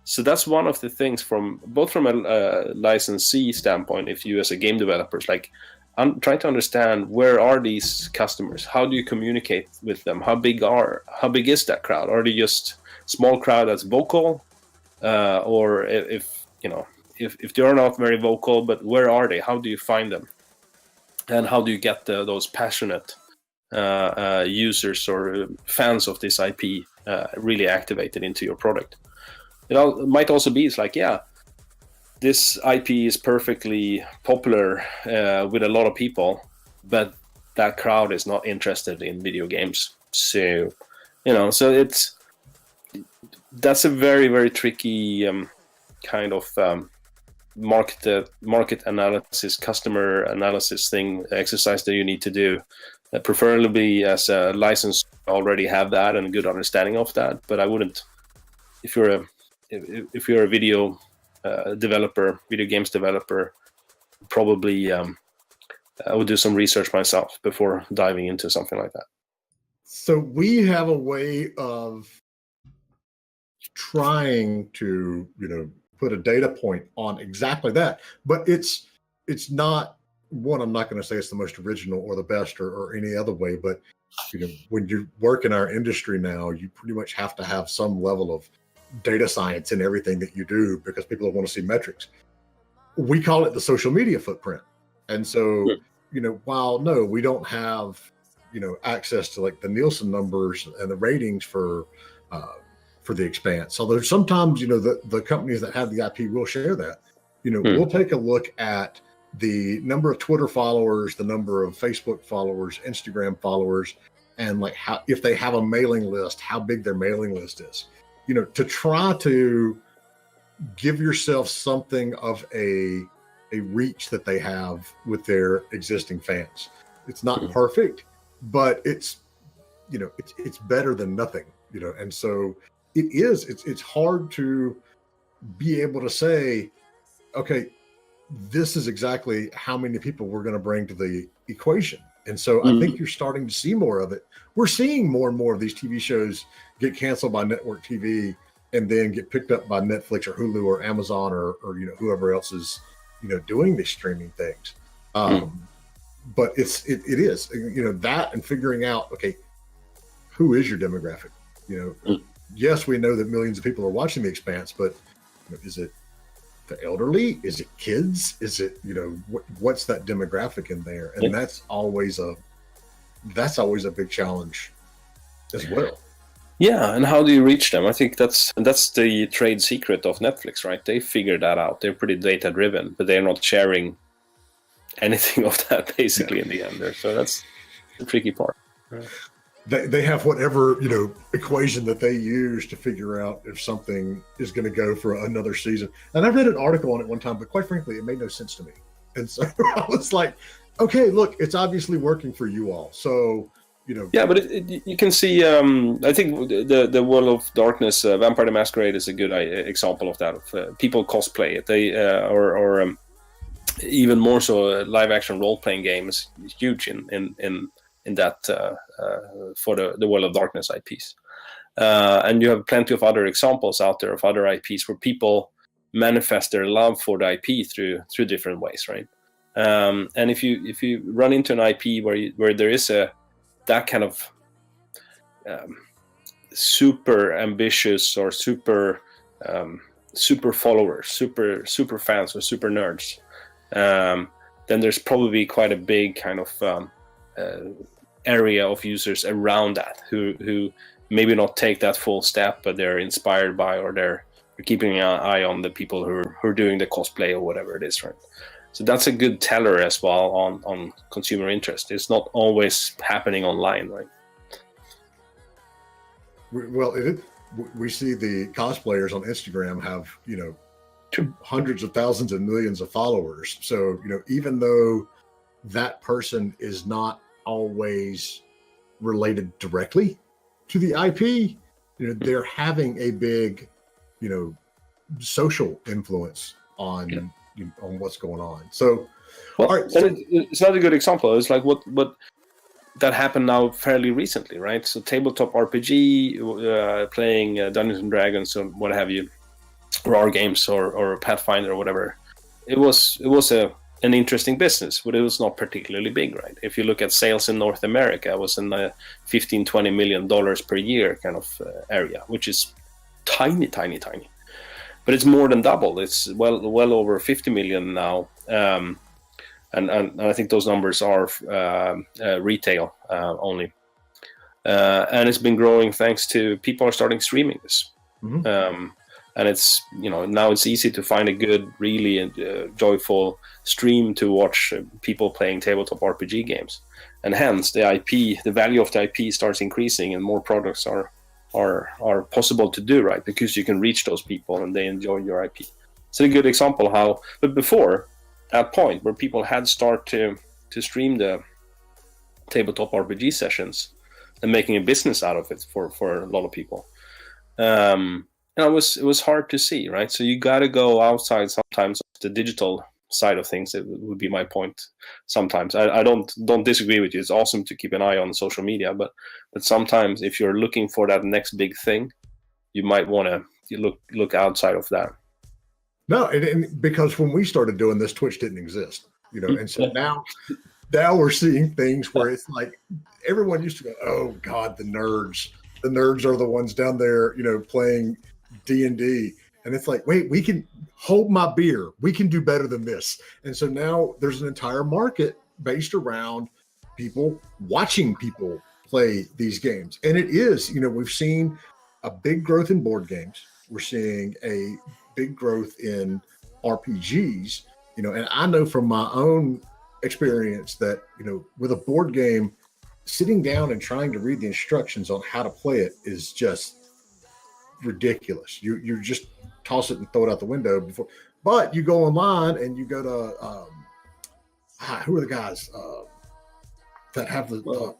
So that's one of the things from a licensee standpoint. If you as a game developer, like, I'm trying to understand, where are these customers? How do you communicate with them? How big is that crowd? Are they just small crowd that's vocal, or if they are not very vocal, but where are they? How do you find them? And how do you get those passionate users or fans of this IP really activated into your product? It might also be, it's like, yeah, this IP is perfectly popular with a lot of people, but that crowd is not interested in video games. So, that's a very, very tricky kind of market analysis, customer analysis exercise that you need to do. Preferably as a license, already have that and a good understanding of that. But I wouldn't, if you're a video games developer, probably I would do some research myself before diving into something like that. So we have a way of trying to, put a data point on exactly that, but it's not one. I'm not going to say it's the most original or the best or any other way, but when you work in our industry now, you pretty much have to have some level of data science in everything that you do, because people want to see metrics. We call it the social media footprint. And so, while no, we don't have, access to like the Nielsen numbers and the ratings for the Expanse. Although sometimes, the companies that have the IP will share that. We'll take a look at the number of Twitter followers, the number of Facebook followers, Instagram followers, and like how, if they have a mailing list, how big their mailing list is. To try to give yourself something of a reach that they have with their existing fans. It's not perfect, but it's better than nothing, and so it's hard to be able to say, okay, this is exactly how many people we're going to bring to the equation. And so I think you're starting to see more of it. We're seeing more and more of these TV shows get canceled by network TV and then get picked up by Netflix or Hulu or Amazon or whoever else is, doing these streaming things. But it is, that, and figuring out, okay, who is your demographic? Yes, we know that millions of people are watching The Expanse, but is it the elderly? Is it kids? Is it, what's that demographic in there? And that's always a big challenge as well. Yeah, and how do you reach them? I think that's the trade secret of Netflix, right? They figured that out. They're pretty data driven, but they're not sharing anything of that basically in the end there. So that's the tricky part. Right. They have whatever, equation that they use to figure out if something is going to go for another season. And I read an article on it one time, but quite frankly, it made no sense to me. And so I was like, okay, look, it's obviously working for you all. So, Yeah, but you can see, I think the World of Darkness, Vampire the Masquerade is a good example of that. Of people cosplay it. They, or even more so, live action role-playing game is huge in that for the World of Darkness IPs. And you have plenty of other examples out there of other IPs where people manifest their love for the IP through different ways, right? And if you run into an IP where there is that kind of super ambitious or super followers, super fans or super nerds, then there's probably quite a big kind of area of users around that who maybe not take that full step, but they're inspired by, or they're keeping an eye on the people who are doing the cosplay or whatever it is, right? So that's a good teller as well on consumer interest. It's not always happening online, right? Well, we see the cosplayers on Instagram have, hundreds of thousands and millions of followers. So, even though that person is not always related directly to the IP, they're having a big, social influence on what's going on. So, well, all right, so it's not a good example. It's like what that happened now fairly recently, right? So tabletop RPG, playing Dungeons and Dragons or what have you, or our games or Pathfinder or whatever. It was an interesting business, but it was not particularly big, right? If you look at sales in North America, it was in the $15-20 million per year kind of area, which is tiny. But it's more than double. It's well over 50 million now, and I think those numbers are retail only, and it's been growing thanks to people are starting streaming this. Mm-hmm. And it's now it's easy to find a good, really joyful stream to watch people playing tabletop RPG games, and hence the value of the IP starts increasing, and more products are possible to do, right? Because you can reach those people and they enjoy your IP. It's a good example how, but before that point where people had started to stream the tabletop RPG sessions and making a business out of it for a lot of people. And it was hard to see, right? So you got to go outside sometimes of the digital side of things. It would be my point. Sometimes I don't disagree with you. It's awesome to keep an eye on social media, but sometimes if you're looking for that next big thing, you might want to look outside of that. No, and because when we started doing this, Twitch didn't exist, and so now we're seeing things where it's like everyone used to go, "Oh God, the nerds are the ones down there, playing D&D," and it's like, wait, we can hold my beer. We can do better than this. And so now there's an entire market based around people watching people play these games, and it is, we've seen a big growth in board games. We're seeing a big growth in RPGs, and I know from my own experience that, with a board game, sitting down and trying to read the instructions on how to play it is just ridiculous. You just toss it and throw it out the window before, but you go online and you go to, who are the guys that have the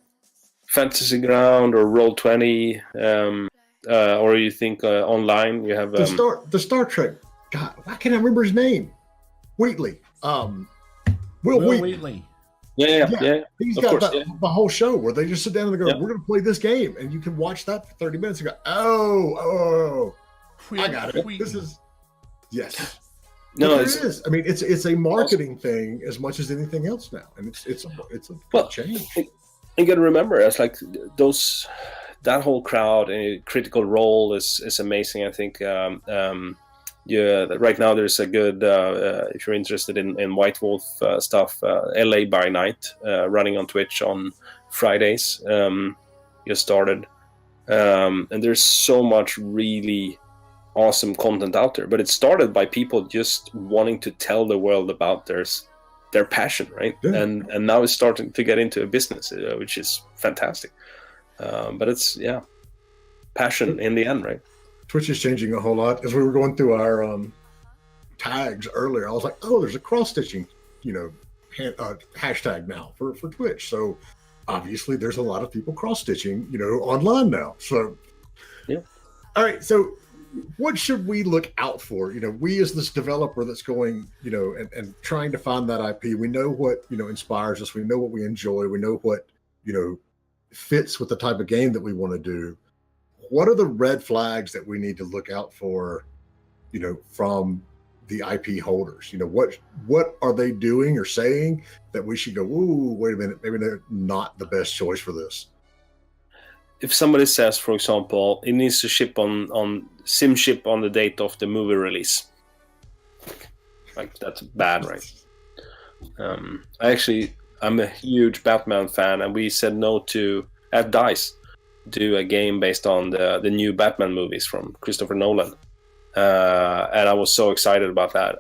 Fantasy Ground or Roll20, or you think online you have the Star Trek. God, why can't I remember his name? Wheatley. Will Wheatley. Yeah. He's got the whole show where they just sit down and they go, "We're going to play this game," and you can watch that for 30 minutes and go, "Oh, I got it." This is yes. No, it is. I mean, it's a marketing thing as much as anything else now, and it's a change. You got to remember, it's like that whole crowd. Critical Role is amazing. I think Yeah, right now there's a good if you're interested in White Wolf stuff, LA by Night, running on Twitch on Fridays. Just started, and there's so much really awesome content out there. But it started by people just wanting to tell the world about their passion, right? Yeah. And now it's starting to get into a business, which is fantastic. But it's passion in the end, right? Twitch is changing a whole lot. As we were going through our tags earlier, I was like, oh, there's a cross stitching, hashtag now for Twitch. So obviously there's a lot of people cross stitching, online now. So yeah. All right. So what should we look out for? We as this developer that's going, and trying to find that IP, we know what, inspires us. We know what we enjoy. We know what, fits with the type of game that we want to do. What are the red flags that we need to look out for, from the IP holders? What are they doing or saying that we should go, ooh, wait a minute, maybe they're not the best choice for this? If somebody says, for example, it needs to ship on sim ship on the date of the movie release, like that's bad, right? I'm a huge Batman fan, and we said no to at DICE do a game based on the new Batman movies from Christopher Nolan, and I was so excited about that.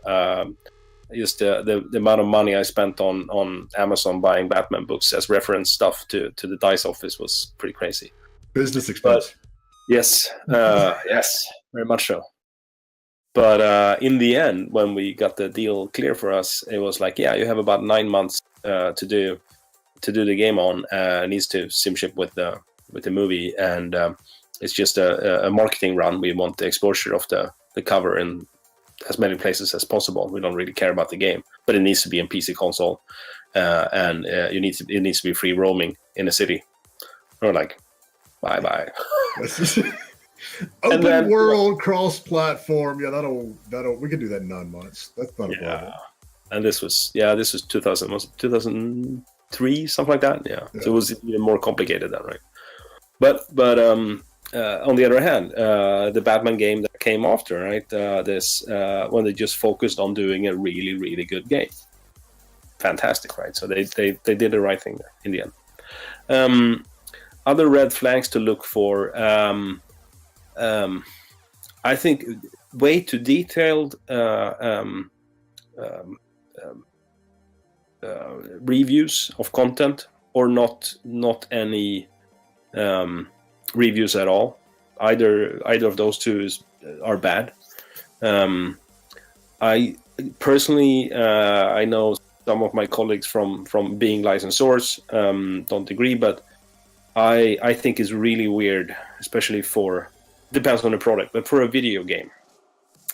Just the amount of money I spent on Amazon buying Batman books as reference stuff to the DICE office was pretty crazy. Business expense. Yes, yes, very much so. But in the end, when we got the deal clear for us, it was like, yeah, you have about 9 months to do the game on. It needs to sim ship with the movie, and it's just a marketing run. We want the exposure of the cover in as many places as possible. We don't really care about the game, but it needs to be in PC console, and it needs to be free roaming in a city. We're like, bye. Open world, cross-platform. Yeah, that'll we can do that in 9 months. That's not a problem. And this was 2003, something like that. Yeah. So it was even more complicated then, right? But on the other hand, the Batman game that came after, right? When they just focused on doing a really, really good game. Fantastic, right? So they did the right thing there in the end. Other red flags to look for. I think way too detailed reviews of content, or not any reviews at all. Either of those two are bad. I personally, I know some of my colleagues from being licensors don't agree, but I think it's really weird, especially depends on the product, but for a video game,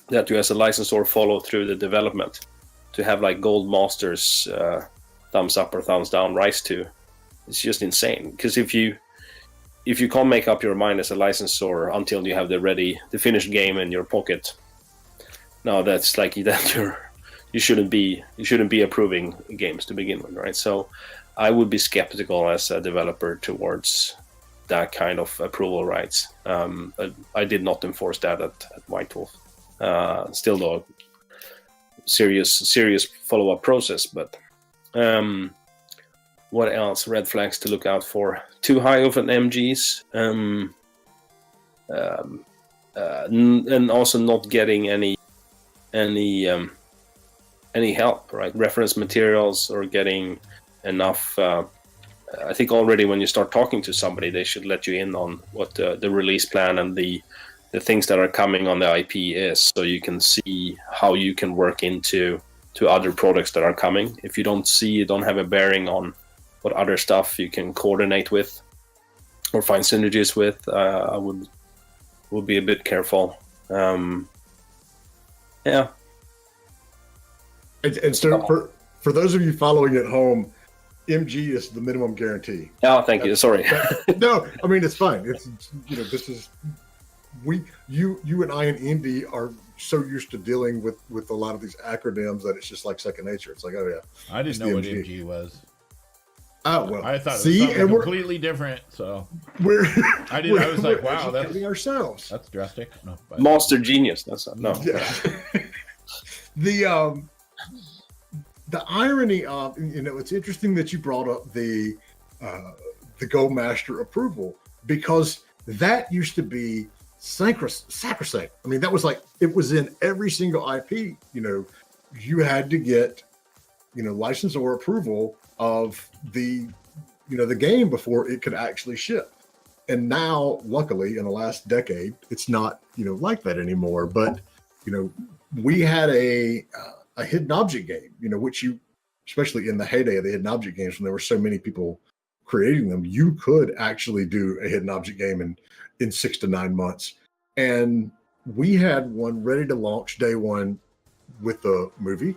that you as a licensor follow through the development, to have like gold masters, thumbs up or thumbs down rise to, it's just insane. Because if you can't make up your mind as a licensor until you have the finished game in your pocket, no, that's like that you shouldn't be approving games to begin with, right? So I would be skeptical as a developer towards that kind of approval rights. I did not enforce that at White Wolf. Still, though, serious follow-up process. But what else? Red flags to look out for: too high of an MGs, and also not getting any help, right? Reference materials, or getting enough. I think already when you start talking to somebody, they should let you in on what the release plan and the things that are coming on the IP is, so you can see how you can work into other products that are coming. If you don't have a bearing on what other stuff you can coordinate with or find synergies with, I would be a bit careful. Yeah. And so for those of you following at home, MG is the minimum guarantee. Oh, thank you. Sorry. No, I mean, it's fine. It's, this is, you and I and Indy are so used to dealing with a lot of these acronyms that it's just like second nature. It's like, oh yeah. I didn't know what MG was. Oh well, I thought see, it was something and completely different. So we're I did. I was like, wow, educating ourselves. that's drastic. No, but, Master genius. That's no. Yeah. The irony of, it's interesting that you brought up the Gold Master approval, because that used to be sacrosanct. I mean, that was like, it was in every single IP. You had to get license or approval of the game before it could actually ship. And now, luckily, in the last decade, it's not like that anymore. But we had a hidden object game, which especially in the heyday of the hidden object games, when there were so many people creating them, you could actually do a hidden object game in 6 to 9 months. And we had one ready to launch day one with the movie.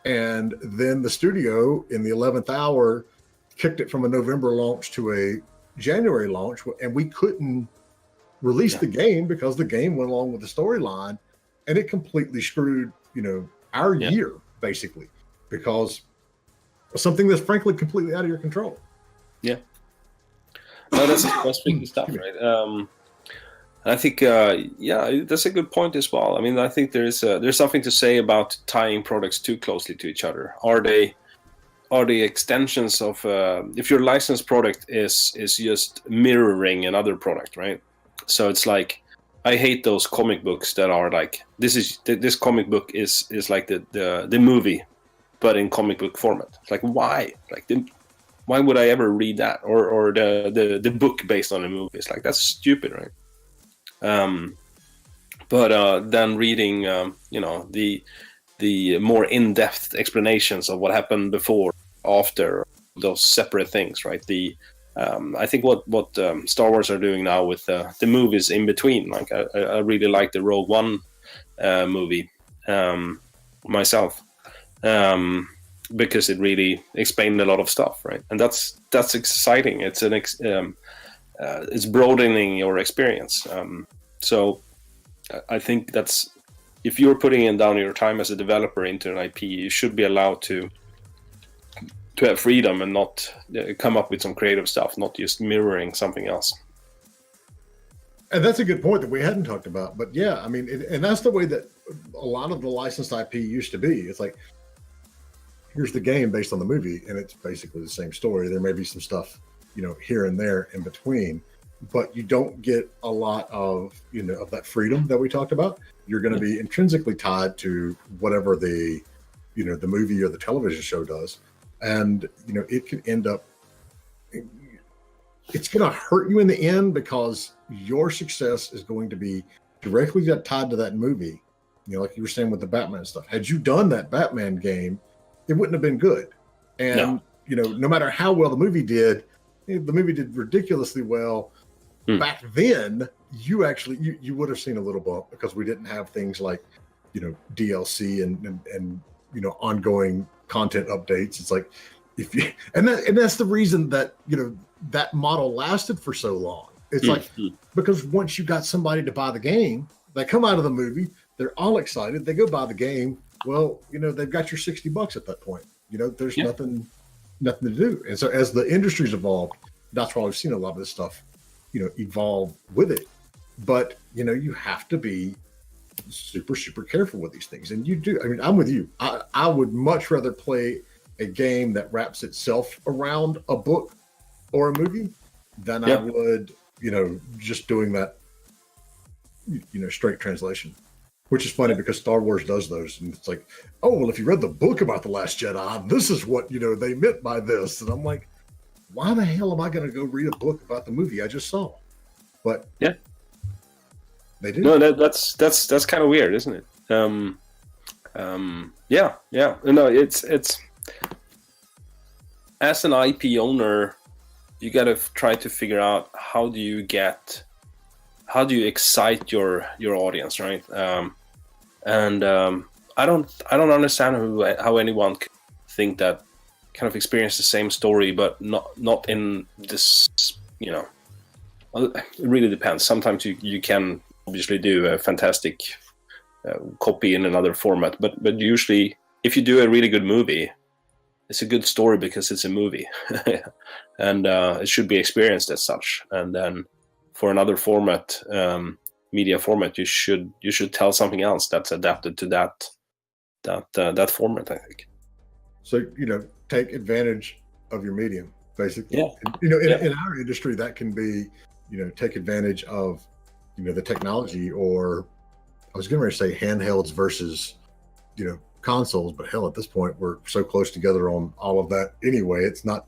And then the studio in the 11th hour kicked it from a November launch to a January launch. And we couldn't release the game because the game went along with the storyline, and it completely screwed, our year, basically, because of something that's frankly completely out of your control. Yeah. No, that's tricky stuff, right? I think, that's a good point as well. I mean, I think there's something to say about tying products too closely to each other. Are they extensions of if your licensed product is just mirroring another product, right? So it's like, I hate those comic books that are like, this comic book is like the movie, but in comic book format. It's like, why? Like, why would I ever read that? Or the book based on a movie? It's like, that's stupid, right? But then reading, the more in-depth explanations of what happened before, after, those separate things, right? I think what Star Wars are doing now with the movies in between, like I really like the Rogue One movie myself, because it really explained a lot of stuff, right? And that's exciting. It's it's broadening your experience. So I think that's, if you're putting in down your time as a developer into an IP, you should be allowed to have freedom and not come up with some creative stuff, not just mirroring something else. And that's a good point that we hadn't talked about. But yeah, I mean, and that's the way that a lot of the licensed IP used to be. It's like, here's the game based on the movie, and it's basically the same story. There may be some stuff, here and there in between, but you don't get a lot of, of that freedom that we talked about. You're going to be intrinsically tied to whatever the movie or the television show does. And, it can end up, it's going to hurt you in the end, because your success is going to be directly tied to that movie. Like you were saying with the Batman stuff. Had you done that Batman game, it wouldn't have been good. And, no matter how well the movie did ridiculously well. Back then, you would have seen a little bump, because we didn't have things like, DLC and ongoing content updates. It's like, and that's the reason that that model lasted for so long. It's like, because once you got somebody to buy the game, they come out of the movie, they're all excited, they go buy the game. Well, they've got your $60 at that point. There's nothing to do. And so as the industry's evolved, that's why we've seen a lot of this stuff, evolve with it. But you have to be super, super careful with these things. And you do. I mean, I'm with you. I would much rather play a game that wraps itself around a book or a movie than I would, just doing that, straight translation. Which is funny, because Star Wars does those. And it's like, oh, well, if you read the book about The Last Jedi, this is what, they meant by this. And I'm like, why the hell am I going to go read a book about the movie I just saw? But yeah, they do. No, that's kind of weird, isn't it? Yeah. No, it's as an IP owner, you got to try to figure out how do you excite your audience, right? And I don't understand how anyone could think that kind of experience the same story, but not in this. Well, it really depends. Sometimes you can obviously do a fantastic copy in another format, but usually, if you do a really good movie, it's a good story because it's a movie, and it should be experienced as such. And then for another format, media format, you should tell something else that's adapted to that format, I think. So, take advantage of your medium, basically. Yeah. And, in our industry, that can be, take advantage of, the technology, or I was going to say handhelds versus, consoles, but hell, at this point, we're so close together on all of that anyway. It's not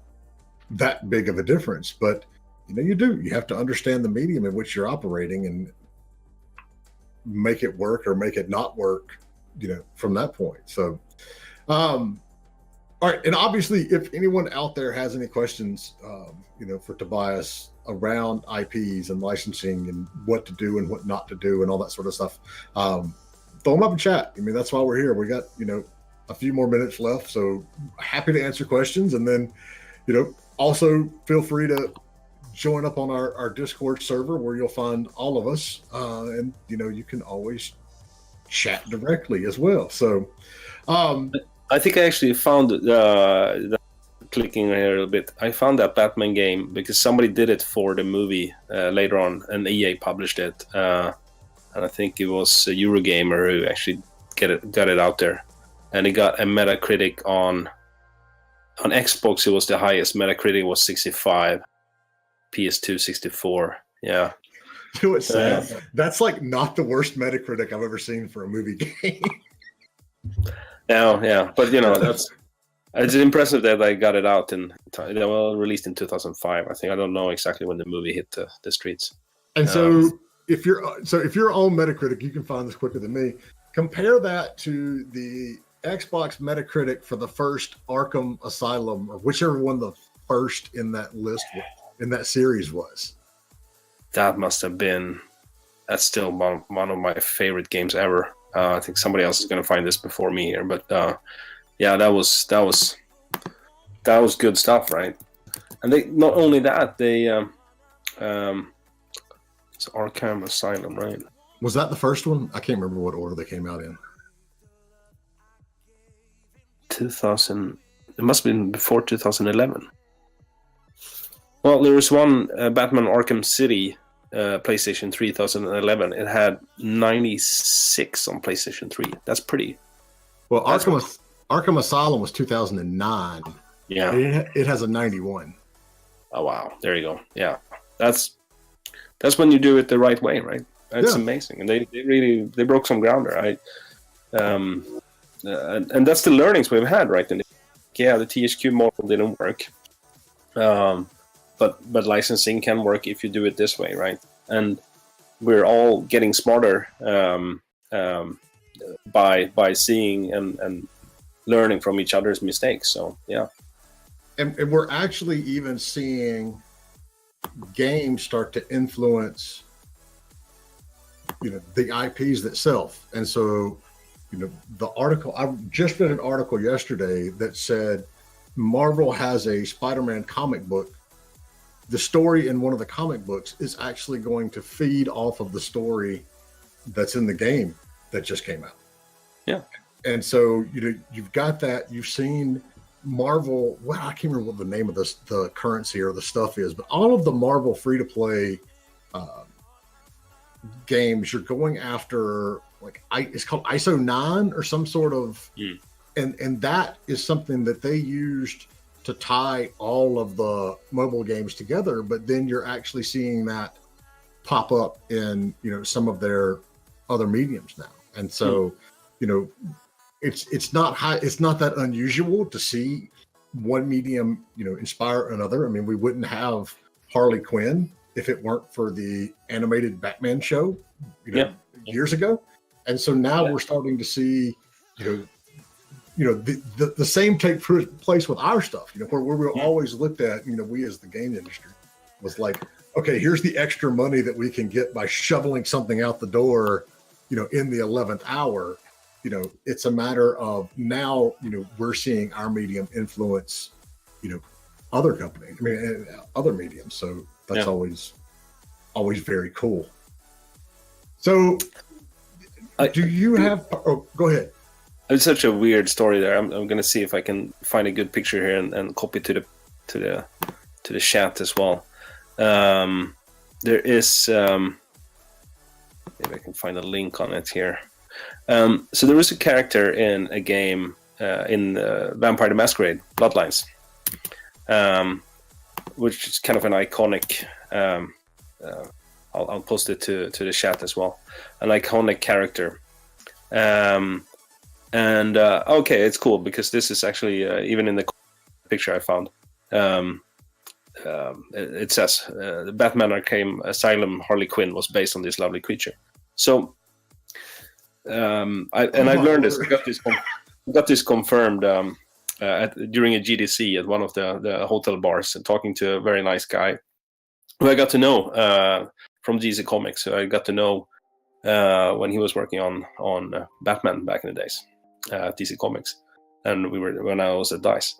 that big of a difference, but you have to understand the medium in which you're operating and make it work or make it not work, from that point. So, all right. And obviously, if anyone out there has any questions, for Tobias around IPs and licensing and what to do and what not to do and all that sort of stuff, throw them up in chat. I mean, that's why we're here. We got, a few more minutes left. So happy to answer questions. And then, also feel free to join up on our Discord server where you'll find all of us. And, you can always chat directly as well. So, I think I actually found clicking here a little bit. I found that Batman game because somebody did it for the movie later on, and EA published it. And I think it was Eurogamer who actually got it out there, and it got a Metacritic on Xbox. It was the highest. Metacritic was 65, PS2 64. Yeah. You know what's sad? That's like not the worst Metacritic I've ever seen for a movie game. Yeah, but it's impressive that I got it out released in 2005. I think. I don't know exactly when the movie hit the streets. And so if you're on Metacritic, you can find this quicker than me. Compare that to the Xbox Metacritic for the first Arkham Asylum, or whichever one the first in that list in that series was. That must have been. That's still one of my favorite games ever. I think somebody else is going to find this before me here, but that was good stuff, right? And they not only that, it's Arkham Asylum, right? Was that the first one? I can't remember what order they came out in. 2000. It must have been before 2011. Well, there was one Batman Arkham City. PlayStation 3 2011. It had 96 on PlayStation 3. That's pretty. Well, Arkham Asylum was 2009. Yeah, it has a 91. Oh wow, there you go. Yeah, that's when you do it the right way, right? That's amazing, and they broke some ground there. And that's the learnings we've had, right? And the THQ model didn't work. But licensing can work if you do it this way, right? And we're all getting smarter by seeing and learning from each other's mistakes. So yeah, and we're actually even seeing games start to influence, the IPs themselves. And so, the article I just read an article yesterday that said Marvel has a Spider-Man comic book. The story in one of the comic books is actually going to feed off of the story that's in the game that just came out. Yeah. And so, you've got that. You've seen Marvel. Well, I can't remember what the name of the currency or the stuff is, but all of the Marvel free-to-play games, you're going after, it's called ISO 9 or some sort of, and that is something that they used to tie all of the mobile games together, but then you're actually seeing that pop up in some of their other mediums now. And so it's not that unusual to see one medium inspire another. I mean, we wouldn't have Harley Quinn if it weren't for the animated Batman show years ago. And so now we're starting to see the same take place with our stuff, where we were always looked at, we as the game industry was like, okay, here's the extra money that we can get by shoveling something out the door, in the 11th hour. It's a matter of now, we're seeing our medium influence, other companies, other mediums. So that's always very cool. So do you have, go ahead. It's such a weird story there. I'm gonna see if I can find a good picture here and copy to the chat as well. There is maybe I can find a link on it here. So there is a character in a game in Vampire the Masquerade Bloodlines, which is kind of an iconic. I'll post it to the chat as well. An iconic character. Okay, it's cool because this is actually even in the picture I found. It says the Batman Arkham Asylum Harley Quinn was based on this lovely creature. So, I've learned this. Got this confirmed during a GDC at one of the hotel bars, and talking to a very nice guy who I got to know from DC Comics. So I got to know when he was working on Batman back in the days at DC Comics, and when I was at DICE.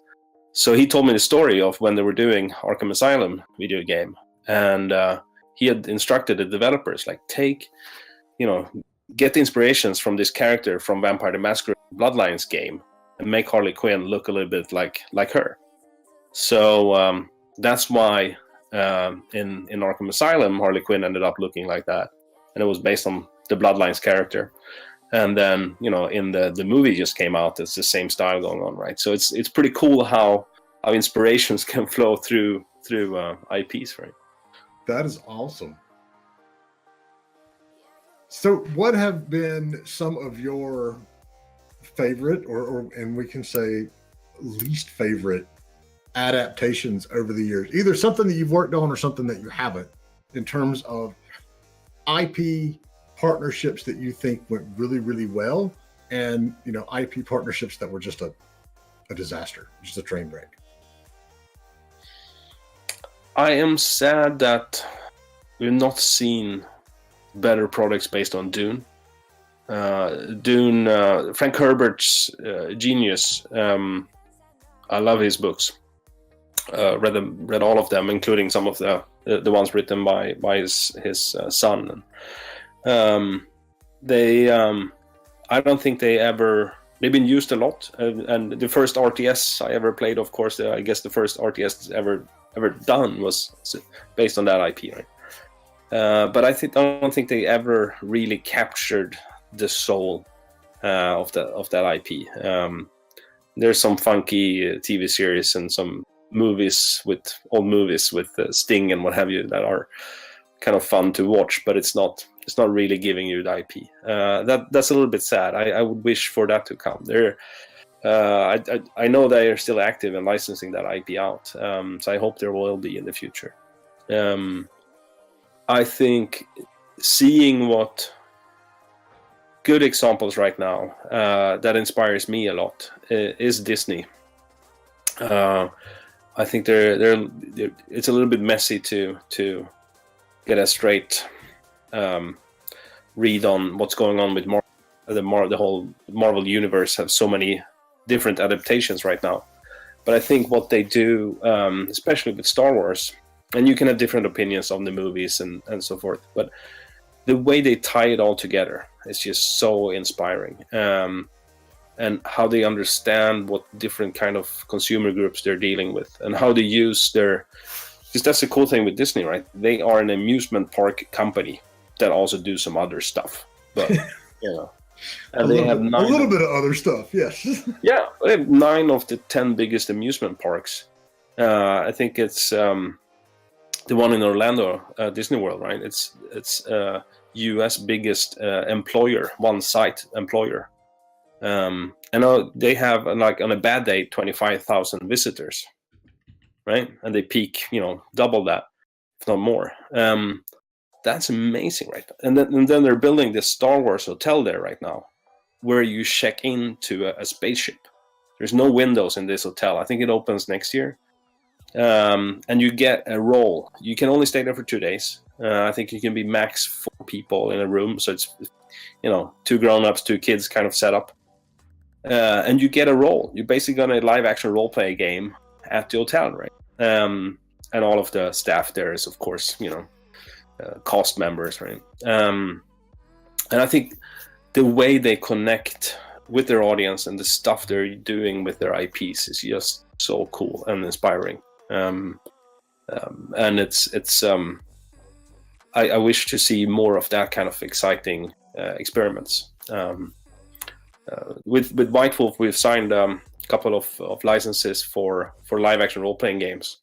So he told me the story of when they were doing Arkham Asylum video game, and he had instructed the developers, like, get the inspirations from this character from Vampire the Masquerade Bloodlines game and make Harley Quinn look a little bit like her. So that's why in Arkham Asylum Harley Quinn ended up looking like that, and it was based on the Bloodlines character. And then, in the movie just came out, it's the same style going on, right? So it's pretty cool how inspirations can flow through IPs, right? That is awesome. So what have been some of your favorite and we can say least favorite adaptations over the years? Either something that you've worked on or something that you haven't, in terms of IP partnerships that you think went really, really well, and IP partnerships that were just a disaster, just a train wreck. I am sad that we've not seen better products based on Dune. Frank Herbert's genius. I love his books. Read all of them, including some of the ones written by his son. I don't think they've been used a lot. And the first RTS I ever played, of course, I guess the first RTS ever done was based on that IP, right? But I don't think they ever really captured the soul of that IP. There's some funky TV series and some old movies with Sting and what have you that are kind of fun to watch, but it's not really giving you the IP. That's a little bit sad. I would wish for that to come. I know they are still active in licensing that IP out, so I hope there will be in the future. I think seeing what good examples right now that inspires me a lot is Disney. I think it's a little bit messy to get a straight read on what's going on with the whole Marvel universe. Have so many different adaptations right now, but I think what they do, especially with Star Wars, and you can have different opinions on the movies and so forth, but the way they tie it all together is just so inspiring. And how they understand what different kind of consumer groups they're dealing with, and how they use because that's the cool thing with Disney, right? They are an amusement park company that also do some other stuff, but and they have a little bit of other stuff, yes. Yeah, they have 9 of the 10 biggest amusement parks. I think it's the one in Orlando, Disney World, right? It's U.S. biggest employer, one-site employer. I know they have, like, on a bad day, 25,000 visitors, right? And they peak, double that, if not more. That's amazing, right? And then they're building this Star Wars hotel there right now, where you check into a spaceship. There's no windows in this hotel. I think it opens next year. And you get a role. You can only stay there for 2 days. I think you can be max 4 people in a room. So it's, 2 grown-ups, 2 kids kind of setup. And you get a role. You're basically going to live action role play game at the hotel, right? And all of the staff there is, of course, cast members, right? And I think the way they connect with their audience, and the stuff they're doing with their IPs is just so cool and inspiring. And I wish to see more of that kind of exciting experiments. With White Wolf, we've signed a couple of licenses for live action role playing games,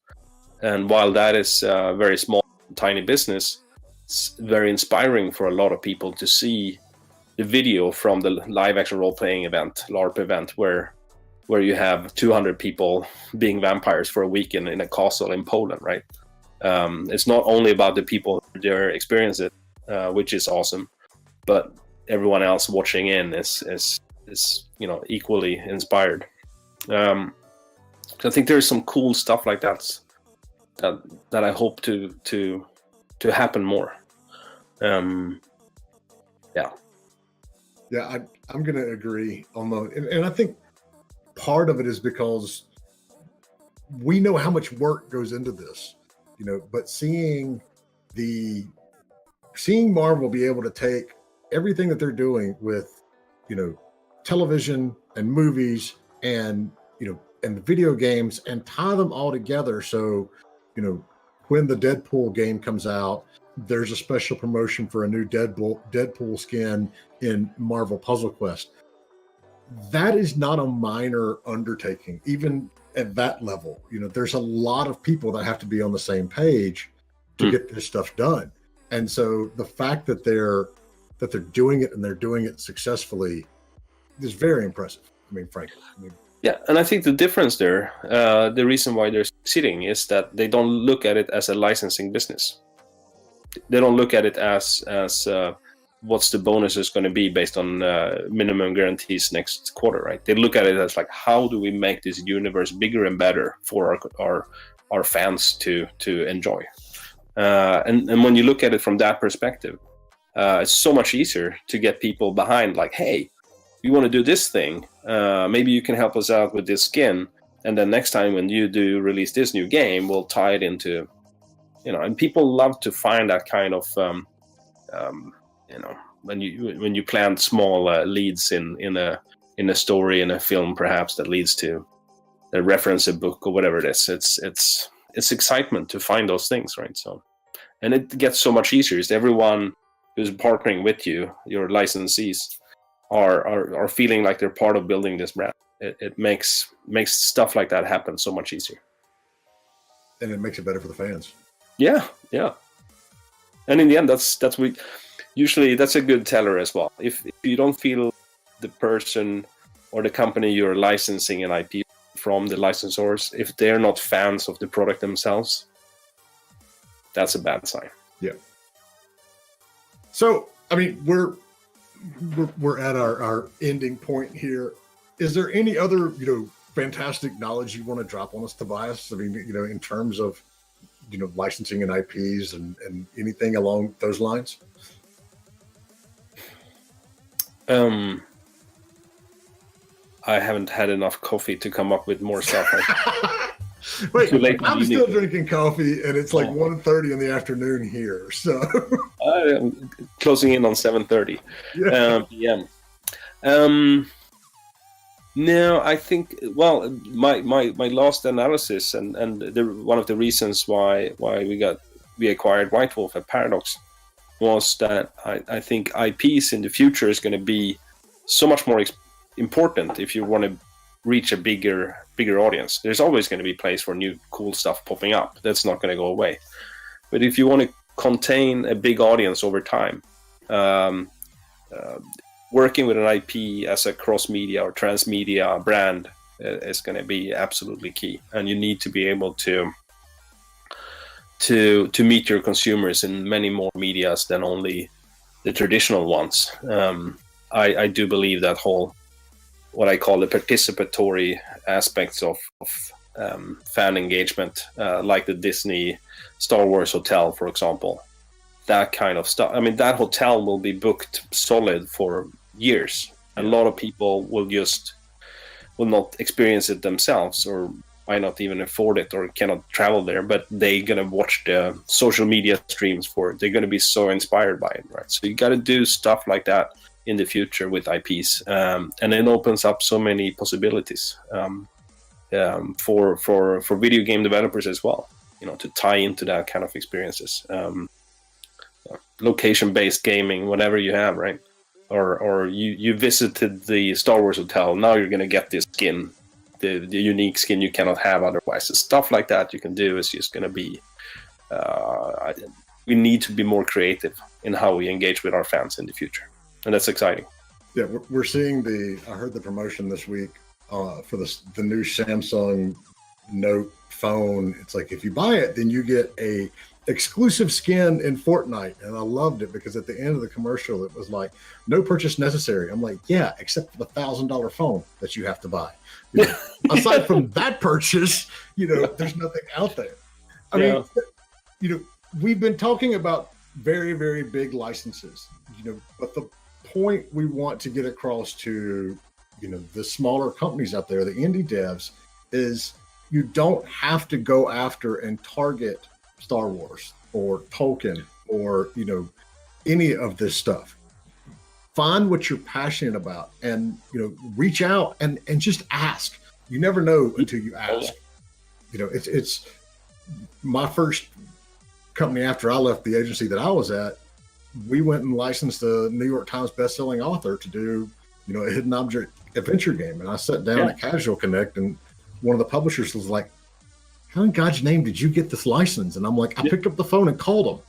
and while that is a very small, tiny business, it's very inspiring for a lot of people to see the video from the live action role playing event, LARP event, where you have 200 people being vampires for a weekend in a castle in Poland, right? It's not only about the people there experience it, which is awesome, but everyone else watching in is equally inspired. I think there's some cool stuff like that I hope to happen more. Yeah, I'm going to agree on the, and I think part of it is because we know how much work goes into this, but seeing Marvel be able to take everything that they're doing with, television and movies and, and the video games and tie them all together. So, when the Deadpool game comes out, there's a special promotion for a new Deadpool skin in Marvel Puzzle Quest. That is not a minor undertaking, even at that level. There's a lot of people that have to be on the same page to get this stuff done. And so the fact that they're doing it and they're doing it successfully is very impressive. Frankly. Yeah, and I think the difference there, the reason why they're succeeding is that they don't look at it as a licensing business. They don't look at it as what's the bonuses going to be based on minimum guarantees next quarter, right? They look at it as like, how do we make this universe bigger and better for our fans to enjoy? And when you look at it from that perspective, it's so much easier to get people behind, like, hey, you want to do this thing, maybe you can help us out with this skin, and then next time when you do release this new game, we'll tie it into, and people love to find that kind of when you plant small leads in a story, in a film perhaps, that leads to a reference, a book, or whatever it is. It's excitement to find those things, right? So, and it gets so much easier. It's everyone who's partnering with you, your licensees, are feeling like they're part of building this brand. It makes stuff like that happen so much easier, and it makes it better for the fans. Yeah. And in the end, that's usually a good teller as well. If you don't feel the person or the company you're licensing an IP from, the licensors, if they're not fans of the product themselves, that's a bad sign. Yeah. So, we're at our ending point here. Is there any other, fantastic knowledge you want to drop on us, Tobias? In terms of, licensing and IPs and anything along those lines? I haven't had enough coffee to come up with more stuff. Wait, I'm still drinking coffee, and it's like 1:30 in the afternoon here. So I'm closing in on 7:30 p.m. No, I think, well, my last analysis and one of the reasons why we acquired White Wolf at Paradox was that I think IPs in the future is going to be so much more important if you want to reach a bigger audience. There's always going to be a place for new cool stuff popping up. That's not going to go away. But if you want to contain a big audience over time, working with an IP as a cross-media or transmedia brand is going to be absolutely key. And you need to be able to meet your consumers in many more medias than only the traditional ones. I do believe that whole, what I call the participatory aspects of fan engagement, like the Disney Star Wars hotel, for example, that kind of stuff. That hotel will be booked solid for years. A lot of people will not experience it themselves, or might not even afford it, or cannot travel there, but they're going to watch the social media streams for it. They're going to be so inspired by it, right? So you got to do stuff like that in the future with IPs, and it opens up so many possibilities for video game developers as well. To tie into that kind of experiences, location-based gaming, whatever you have, right? Or you visited the Star Wars hotel. Now you're gonna get this skin, the unique skin you cannot have otherwise. So stuff like that you can do is just gonna be. We need to be more creative in how we engage with our fans in the future, and that's exciting. Yeah, we're seeing I heard the promotion this week for the new Samsung Note phone. It's like if you buy it, then you get a exclusive skin in Fortnite, and I loved it because at the end of the commercial it was like, no purchase necessary. I'm like, yeah, except for the $1,000 phone that you have to buy. Aside from that purchase, there's nothing out there. I mean, we've been talking about very, very big licenses, but the point we want to get across to the smaller companies out there, the indie devs, is you don't have to go after and target Star Wars or Tolkien or any of this stuff. Find what you're passionate about, and reach out and just ask. You never know until you ask. It's my first company after I left the agency that I was at. We went and licensed a New York Times best-selling author to do a hidden object adventure game, and I sat down at Casual Connect, and one of the publishers was like, how in God's name did you get this license? And I'm like, I picked up the phone and called them.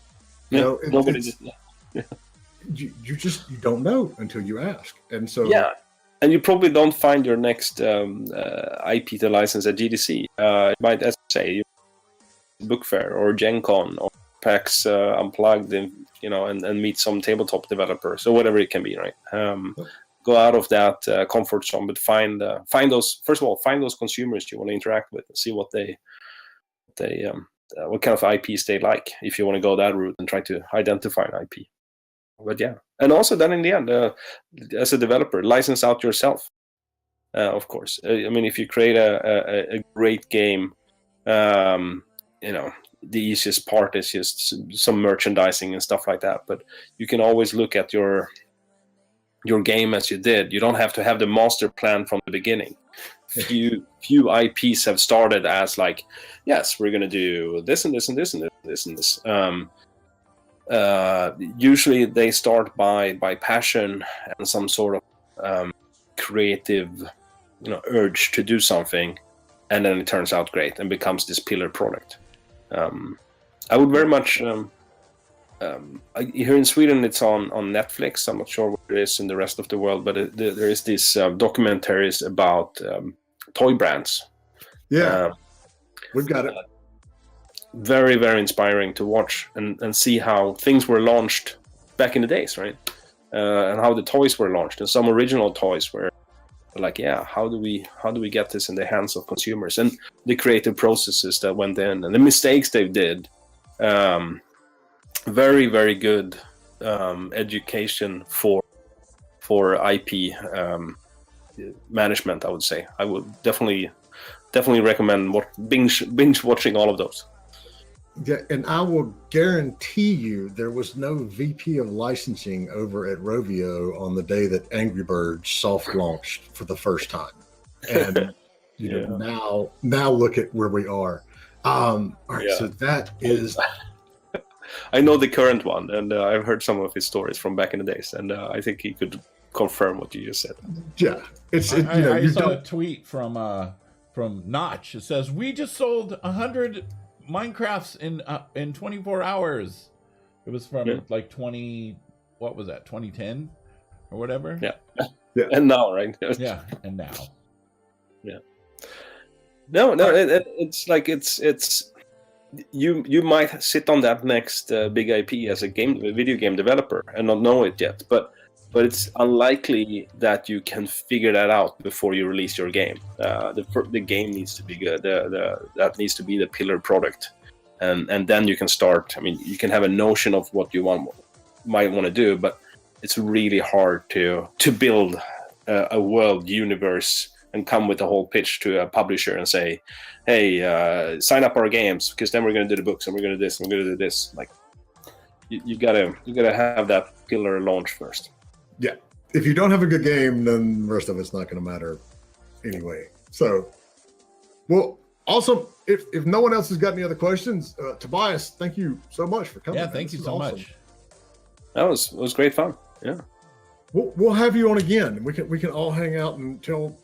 You don't know until you ask. And so and you probably don't find your next IP to license at GDC. You might, as I say, Book Fair or Gen Con or PAX Unplugged, and meet some tabletop developers or whatever it can be, right? Go out of that comfort zone, but find those, first of all, find those consumers you want to interact with and see what what kind of IPs they like, if you want to go that route and try to identify an IP. But and also then in the end, as a developer, license out yourself, of course. I mean, if you create a great game, the easiest part is just some merchandising and stuff like that, but you can always look at your game as you did. You don't have to have the master plan from the beginning. Few IPs have started as like, yes, we're going to do this and this and this and this and this. Usually they start by passion and some sort of creative, urge to do something, and then it turns out great and becomes this pillar product. I would very much. Here in Sweden, it's on Netflix. I'm not sure what it is in the rest of the world, but there is these documentaries about toy brands. We've got it. Very, very inspiring to watch and see how things were launched back in the days, right? And how the toys were launched, and some original toys were like, how do we get this in the hands of consumers, and the creative processes that went in and the mistakes they did. Very, very good education for IP management, I would say. I would definitely recommend binge watching all of those. Yeah, and I will guarantee you there was no VP of licensing over at Rovio on the day that Angry Birds soft launched for the first time. And now look at where we are. All right, so that is. I know the current one, and I've heard some of his stories from back in the days, and I think he could confirm what you just said. Yeah, I saw a tweet from Notch. It says, "We just sold 100 Minecrafts in 24 hours." It was from like 2010 or whatever. Yeah. And now, right? Yeah, and now. Yeah. No, it's like it's. You might sit on that next big IP as a video game developer and not know it yet, but it's unlikely that you can figure that out before you release your game. The game needs to be good. That needs to be the pillar product, and then you can start. I mean, you can have a notion of what you might want to do, but it's really hard to build a world universe and come with a whole pitch to a publisher and say, hey, sign up our games, because then we're going to do the books and we're going to do this and we're going to do this. Like, you gotta have that killer launch first. Yeah, if you don't have a good game, then the rest of it's not going to matter anyway. So, well, awesome. If no one else has got any other questions, Tobias, thank you so much for coming. Yeah, thank you so much. That was great fun. Yeah. We'll have you on again. We can all hang out and tell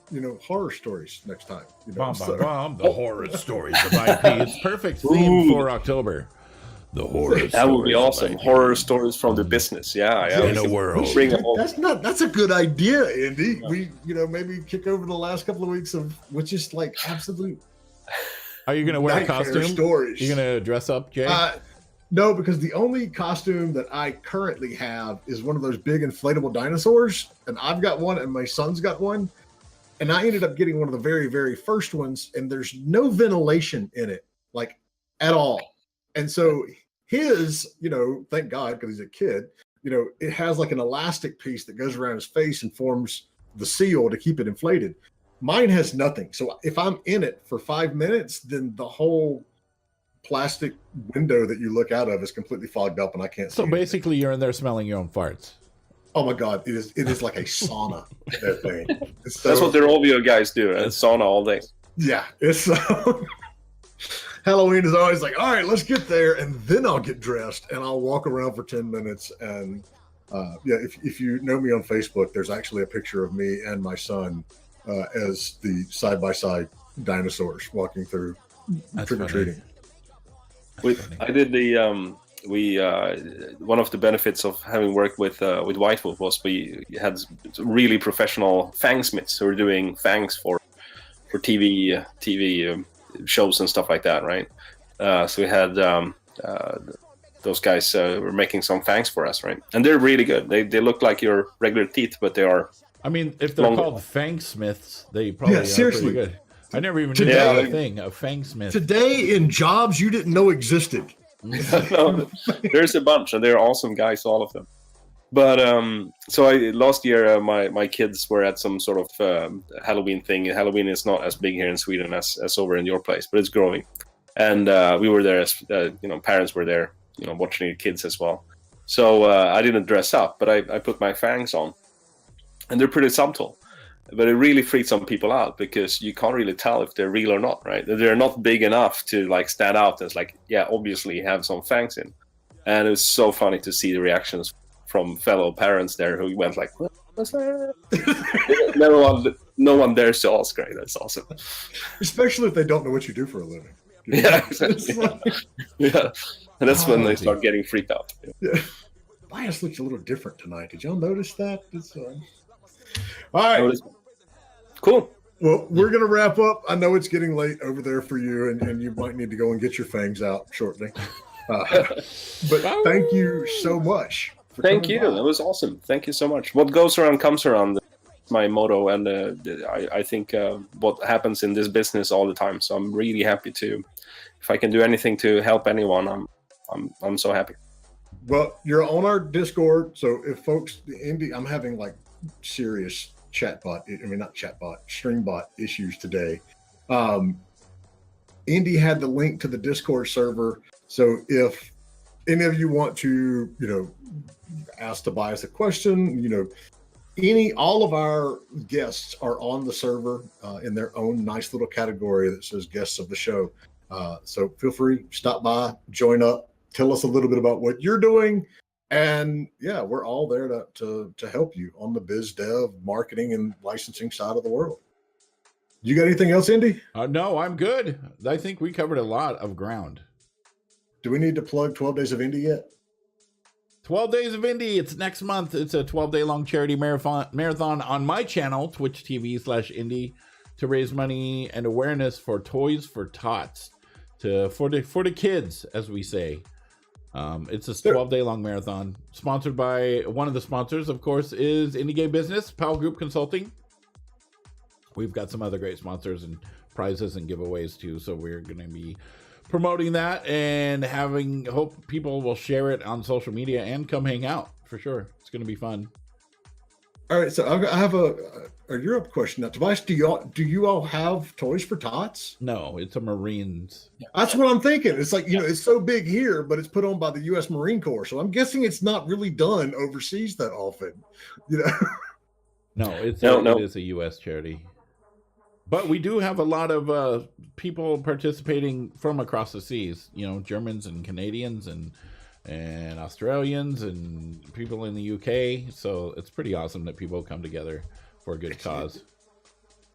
horror stories next time. The horror stories of IP. It's perfect theme for October. The horror. That would be awesome. Horror stories from the business. Yeah. In a world. That's a good idea, Andy. We maybe kick over the last couple of weeks of which is like absolute. Are you going to wear a costume? Stories. You going to dress up, Jay? No, because the only costume that I currently have is one of those big inflatable dinosaurs, and I've got one, and my son's got one, and I ended up getting one of the very, very first ones, and there's no ventilation in it, like at all, and so his, thank God, because he's a kid, it has like an elastic piece that goes around his face and forms the seal to keep it inflated. Mine has nothing, so if I'm in it for 5 minutes, then the whole plastic window that you look out of is completely fogged up and I can't see. So basically you're in there smelling your own farts. Oh my God. It is like a sauna, that thing. That's what the Rovio guys do. It's sauna all day. Yeah. It's Halloween is always like, all right, let's get there. And then I'll get dressed and I'll walk around for 10 minutes. And if you know me on Facebook, there's actually a picture of me and my son as the side-by-side dinosaurs walking through trick-or-treating. I did the one of the benefits of having worked with White Wolf was we had really professional fangsmiths who were doing fangs for TV shows and stuff like that, right? So we had those guys were making some fangs for us, right? And they're really good. They look like your regular teeth, but they are. I mean, if they're called fangsmiths, they probably are seriously pretty good. I never even knew that was a thing, a fangsmith. Today in jobs you didn't know existed. No, there's a bunch, and they're awesome guys, all of them. But so last year my kids were at some sort of Halloween thing. Halloween is not as big here in Sweden as over in your place, but it's growing. And we were there as parents were there, watching the kids as well. So I didn't dress up, but I put my fangs on, and they're pretty subtle. But it really freaks some people out because you can't really tell if they're real or not, right? They're not big enough to like stand out as like, yeah, obviously you have some fangs in. And it was so funny to see the reactions from fellow parents there who went like, what was that? No one dares to ask, right? That's awesome. Especially if they don't know what you do for a living. Yeah, exactly. Yeah. And that's when they start getting freaked out. Yeah. Bias looks a little different tonight. Did y'all notice that? All right. Cool. Well, we're going to wrap up. I know it's getting late over there for you, and you might need to go and get your fangs out shortly. But thank you so much. Thank you. That was awesome. Thank you so much. What goes around comes around. My motto, and I think what happens in this business all the time. So I'm really happy if I can do anything to help anyone, I'm so happy. Well, you're on our Discord, so if folks, I'm having like serious StreamBot issues today. Indy had the link to the Discord server, so if any of you want to, ask Tobias a question, all of our guests are on the server in their own nice little category that says guests of the show. So feel free, stop by, join up, tell us a little bit about what you're doing. And yeah, we're all there to help you on the biz dev, marketing, and licensing side of the world. You got anything else, Indy? No, I'm good. I think we covered a lot of ground. Do we need to plug 12 Days of Indy yet? 12 Days of Indie. It's next month. It's a 12-day long charity marathon on my channel, Twitch TV/Indie, to raise money and awareness for Toys for Tots, for the kids, as we say. It's a 12-day long marathon sponsored by one of the sponsors, of course, is Indie Game Business, Powell Group Consulting. We've got some other great sponsors and prizes and giveaways too, so we're going to be promoting that and hope people will share it on social media and come hang out for sure. It's going to be fun. All right, so I have a Europe question now. Tobias, do you all have Toys for Tots? No, it's a Marines. That's what I'm thinking. It's like, it's so big here, but it's put on by the U.S. Marine Corps. So I'm guessing it's not really done overseas that often. No, it No. is a U.S. charity. But we do have a lot of people participating from across the seas. You know, Germans and Canadians and Australians and people in the UK. So it's pretty awesome that people come together for a good cause.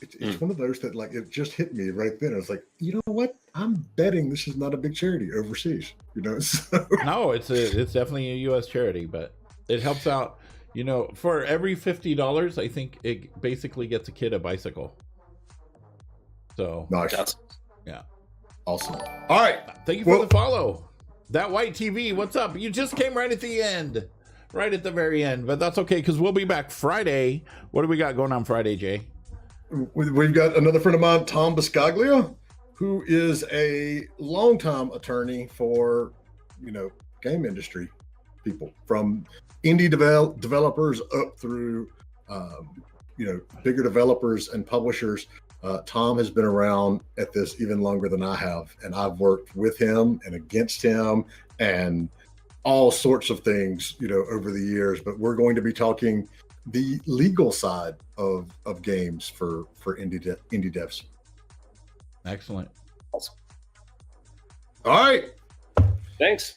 It's one of those that, like, it just hit me right then. I was like, you know what? I'm betting this is not a big charity overseas. You know, so. No, it's definitely a U.S. charity, but it helps out. You know, for every $50, I think it basically gets a kid a bicycle. So Nice. Yeah. Awesome. All right. Thank you for the follow. That White TV, what's up? You just came right at the end. Right at the very end. But that's okay, because we'll be back Friday. What do we got going on Friday, Jay? We've got another friend of mine, Tom Biscaglia, who is a longtime attorney for, you know, game industry people, from indie developers up through, you know, bigger developers and publishers. Tom has been around at this even longer than I have, and I've worked with him and against him and all sorts of things, you know, over the years. But we're going to be talking the legal side of games for indie devs. Excellent. Awesome. All right. Thanks.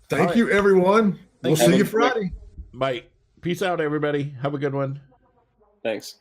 Thank you, everyone. We'll see you Friday. Bye. Peace out, everybody. Have a good one. Thanks.